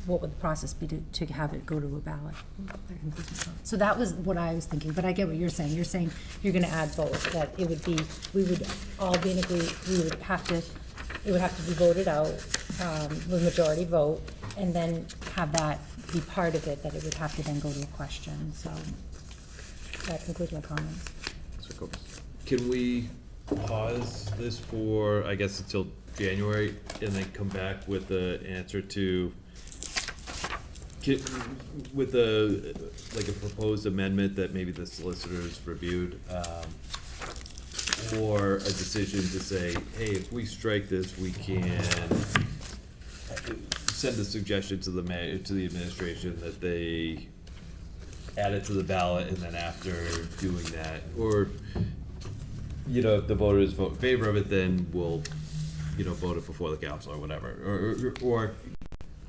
what would the process be to have it go to a ballot? That concludes my thought. So that was what I was thinking, but I get what you're saying. You're saying you're gonna add both, that it would be, we would all be in agree, we would have to, it would have to be voted out, with majority vote, and then have that be part of it, that it would have to then go to a question, so that concludes my comments. Mr. Copus. Can we pause this for, I guess, until January, and then come back with the answer to, with like a proposed amendment that maybe the solicitors reviewed, or a decision to say, hey, if we strike this, we can send a suggestion to the administration that they add it to the ballot, and then after doing that, or, you know, if the voters vote in favor of it, then we'll, you know, vote it before the council or whatever, or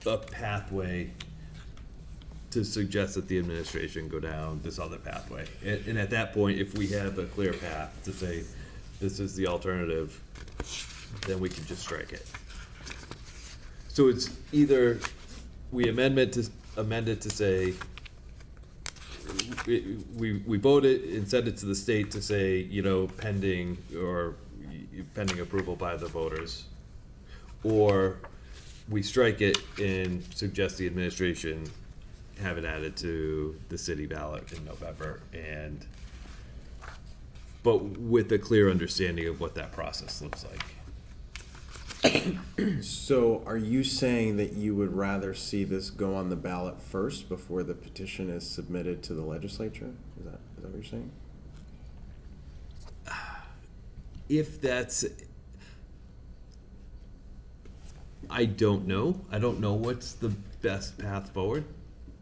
a pathway to suggest that the administration go down this other pathway. And at that point, if we have a clear path to say, this is the alternative, then we can just strike it. So it's either we amend it to say, we vote it and send it to the state to say, you know, pending approval by the voters, or we strike it and suggest the administration have it added to the city ballot in November, but with a clear understanding of what that process looks like. So are you saying that you would rather see this go on the ballot first before the petition is submitted to the legislature? Is that what you're saying? If that's, I don't know. I don't know what's the best path forward.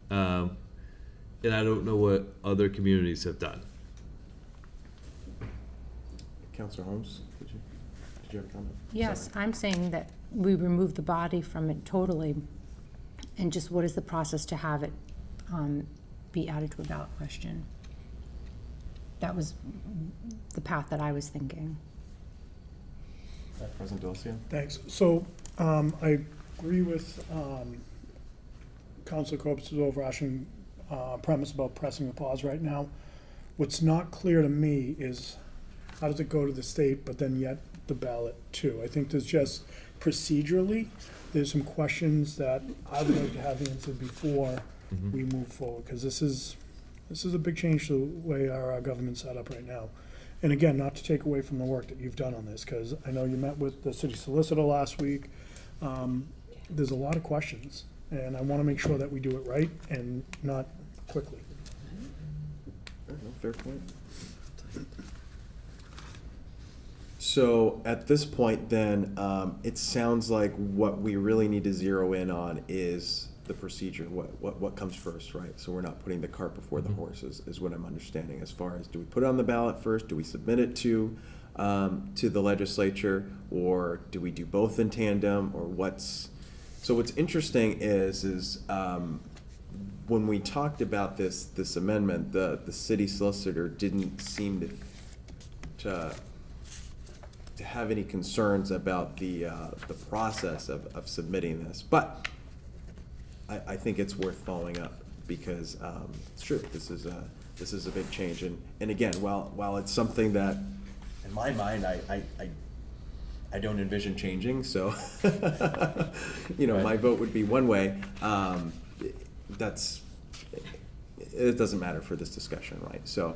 And I don't know what other communities have done. Councilor Holmes, did you have a comment? Yes, Sorry. I'm saying that we remove the body from it totally, and just what is the process to have it be added to a ballot question? That was the path that I was thinking. President Delacio? Thanks. So, I agree with, Councilor Copus' overarching, premise about pressing the pause right now. What's not clear to me is how does it go to the state, but then yet the ballot too? I think there's just procedurally, there's some questions that I would like to have answered before we move forward, because this is a big change to the way our government's set up right now. And again, not to take away from the work that you've done on this, because I know you met with the city solicitor last week. There's a lot of questions, and I want to make sure that we do it right and not quickly. Fair point. So at this point then, it sounds like what we really need to zero in on is the procedure, what comes first, right? So we're not putting the cart before the horses, is what I'm understanding, as far as, do we put it on the ballot first, do we submit it to the legislature, or do we do both in tandem, or what's... So what's interesting is when we talked about this amendment, the city solicitor didn't seem to have any concerns about the process of submitting this, but I think it's worth following up because it's true, this is a big change. And again, while it's something that, in my mind, I don't envision changing, so, my vote would be one way. It doesn't matter for this discussion, right? So,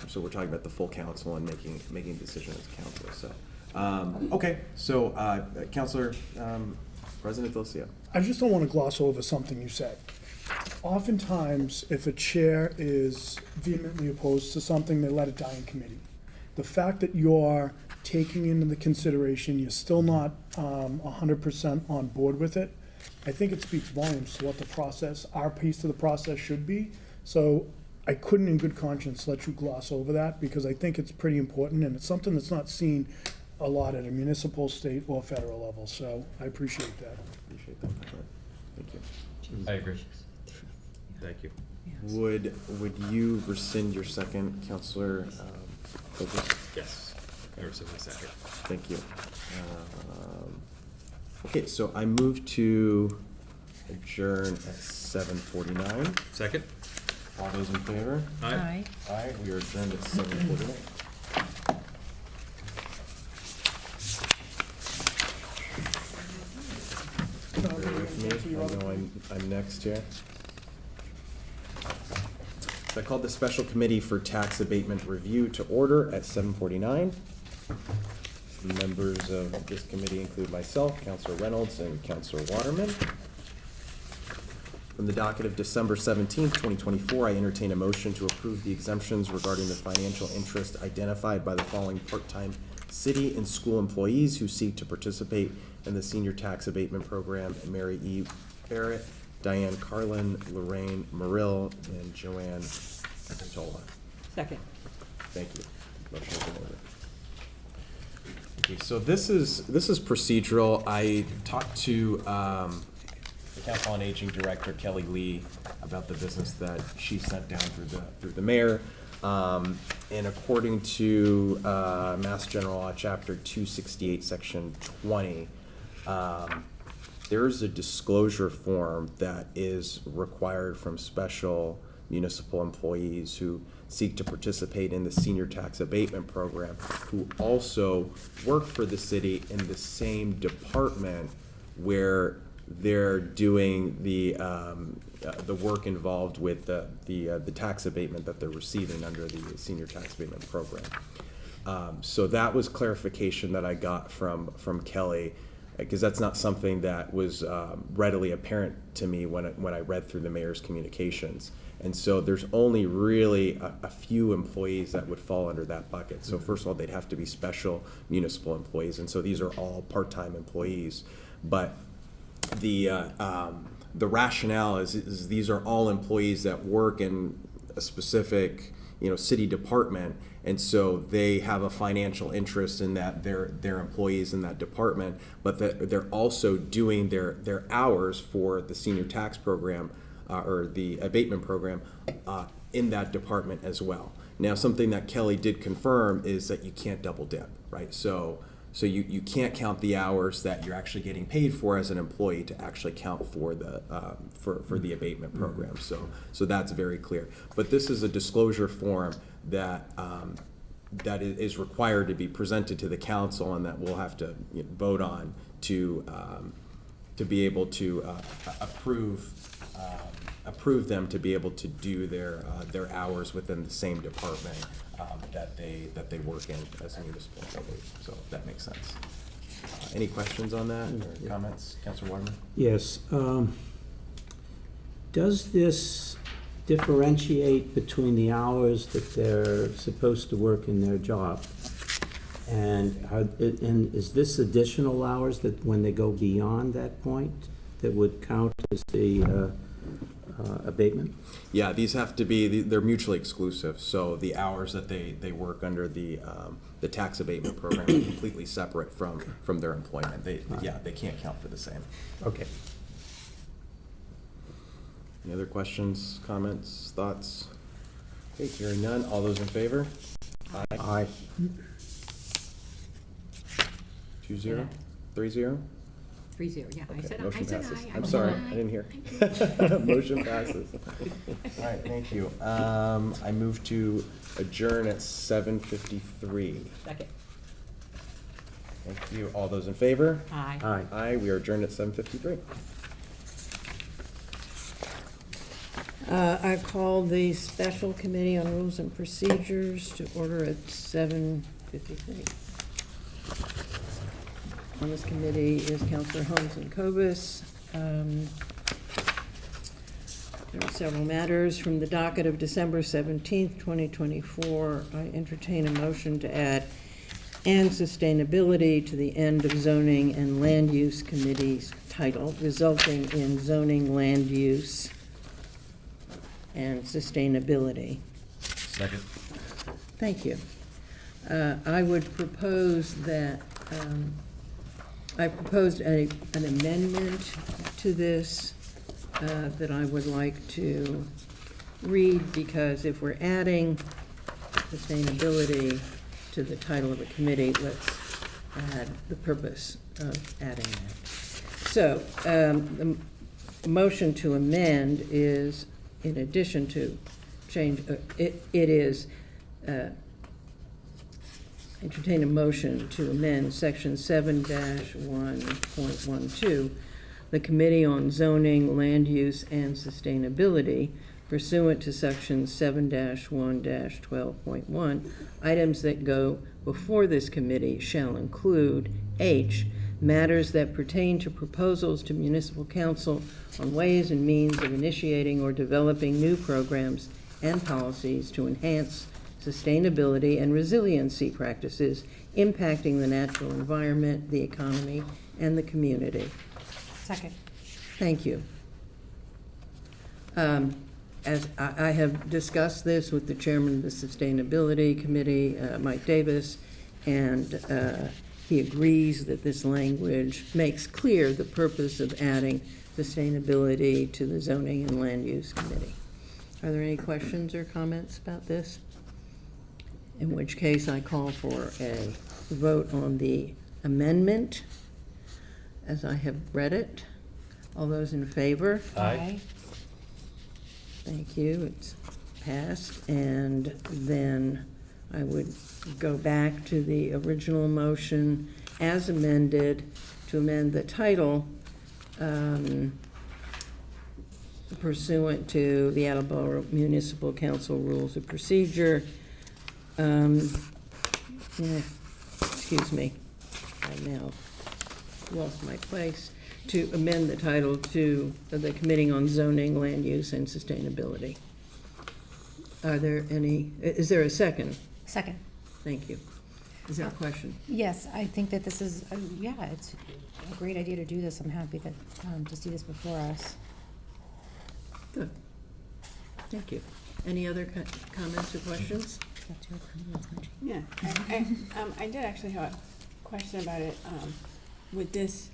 so we're talking about the full council and making a decision as council, so. Okay, so, Councilor, President Delicio. I just don't want to gloss over something you said. Oftentimes, if a chair is vehemently opposed to something, they let it die in committee. The fact that you're taking into the consideration, you're still not 100% on board with it, I think it speaks volumes to what the process, our piece of the process should be. So I couldn't in good conscience let you gloss over that, because I think it's pretty important, and it's something that's not seen a lot at a municipal, state, or federal level, so I appreciate that. Appreciate that. Thank you. I agree. Thank you. Would you rescind your second, Councilor Hovis? Yes. I rescind my second. Thank you. Okay, so I move to adjourn at 7:49. Second? All those in favor? Aye. Aye, we are adjourned at 7:49. Bear with me, I know I'm next here. So I called the special committee for tax abatement review to order at 7:49. Members of this committee include myself, Councilor Reynolds, and Councilor Waterman. From the docket of December 17th, 2024, I entertain a motion to approve the exemptions regarding the financial interest identified by the following part-time city and school employees who seek to participate in the senior tax abatement program: Mary E. Barrett, Diane Carlin, Lorraine Murill, and Joanne Tola. Second. Thank you. Motion is in order. Okay, so this is procedural. I talked to the Council on Aging Director, Kelly Lee, about the business that she sent down through the mayor. And according to Mass General Law, Chapter 268, Section 20, there's a disclosure form that is required from special municipal employees who seek to participate in the senior tax abatement program, who also work for the city in the same department where they're doing the work involved with the tax abatement that they're receiving under the senior tax abatement program. So that was clarification that I got from Kelly, because that's not something that was readily apparent to me when I read through the mayor's communications. And so there's only really a few employees that would fall under that bucket. So first of all, they'd have to be special municipal employees, and so these are all part-time employees. But the rationale is these are all employees that work in a specific city department, and so they have a financial interest in that they're employees in that department, but that they're also doing their hours for the senior tax program or the abatement program in that department as well. Now, something that Kelly did confirm is that you can't double dip, right? So you can't count the hours that you're actually getting paid for as an employee to actually count for the for the abatement program. So that's very clear. But this is a disclosure form that that is required to be presented to the council, and that we'll have to vote on to be able to approve them to be able to do their hours within the same department that they work in as a municipal employee. So if that makes sense. Any questions on that or comments, Councilor Waterman? Yes. Does this differentiate between the hours that they're supposed to work in their job? And is this additional hours that when they go beyond that point that would count as the abatement? Yeah, these have to be, they're mutually exclusive. So the hours that they work under the tax abatement program are completely separate from their employment. They can't count for the same. Okay. Any other questions, comments, thoughts? Okay, hearing none. All those in favor? Aye. 2-0? 3-0? 3-0, yeah, I Okay, said, motion I said passes. aye. I'm said sorry, aye. I didn't hear. Motion passes. All right, thank you. I move to adjourn at 7:53. Second. Thank you. All those in favor? Aye. Aye. Aye, we are adjourned at 7:53. I call the Special Committee on Rules and Procedures to order at 7:53. On this committee is Counselor Holmes and Cobus. There are several matters from the docket of December 17th, 2024. I entertain a motion to add "and sustainability" to the end of Zoning and Land Use Committee's title, resulting in zoning, land use, and sustainability. Second. Thank you. I would propose that, I proposed an amendment to this that I would like to read, because if we're adding sustainability to the title of a committee, let's add the purpose of adding that. So, the motion to amend is, in addition to change, it is, entertain a motion to amend section 7-1.12, the Committee on Zoning, Land Use, and Sustainability, pursuant to section 7-1-12.1. Items that go before this committee shall include H, matters that pertain to proposals to municipal council on ways and means of initiating or developing new programs and policies to enhance sustainability and resiliency practices impacting the natural environment, the economy, and the community. Second. Thank you. As I have discussed this with the chairman of the Sustainability Committee, Mike Davis, and he agrees that this language makes clear the purpose of adding sustainability to the Zoning and Land Use Committee. Are there any questions or comments about this? In which case, I call for a vote on the amendment as I have read it. All those in favor? Aye. Thank you, it's passed. And then I would go back to the original motion as amended to amend the title pursuant to the Attleboro Municipal Council Rules of Procedure. Excuse me, I now lost my place. To amend the title to the Committee on Zoning, Land Use, and Sustainability. Are there any, is there a second? Second. Thank you. Is there a question? Yes, I think that this is, yeah, it's a great idea to do this. I'm happy that, to see this before us. Good. Thank you. Any other comments or questions? Yeah, I did actually have a question about it. Would this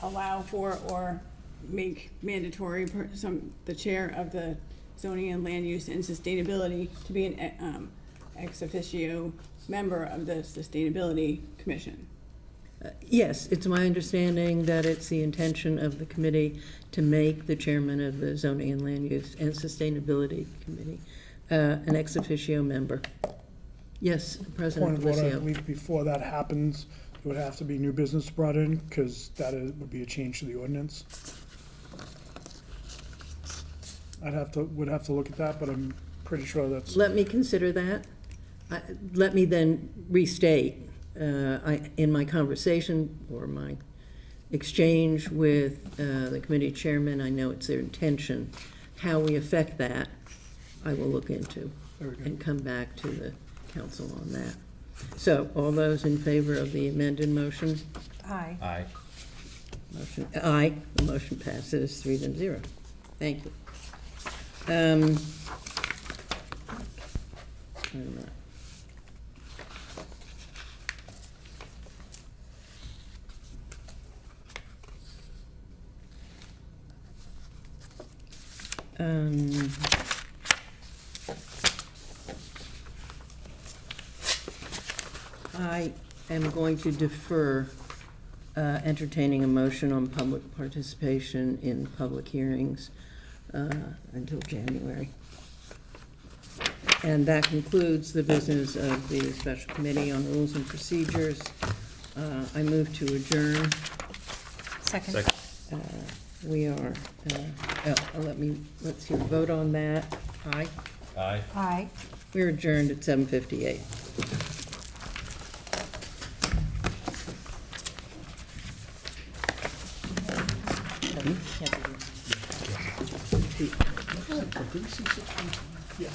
allow for or make mandatory the chair of the Zoning and Land Use and Sustainability to be an ex officio member of the Sustainability Commission? Yes, it's my understanding that it's the intention of the committee to make the chairman of the Zoning and Land Use and Sustainability Committee an ex officio member. Yes, President Point of order, I Delicio. believe before that happens, it would have to be new business brought in, because would be a change to the ordinance. Would have to look at that, but I'm pretty sure that's. Let me consider that. Let me then restate, in my conversation or my exchange with the committee chairman, I know it's their intention. How we affect that, I will look into Very good. and come back to the council on that. So, all those in favor of the amended motion? Aye. Aye. Aye, the motion passes 3-0. Thank you. I am going to defer entertaining a motion on public participation in public hearings until January. And that concludes the business of the Special Committee on Rules and Procedures. I move to adjourn. Second. We are, let's hear a vote on that. Aye. Aye. We're adjourned at 7:58. Yeah.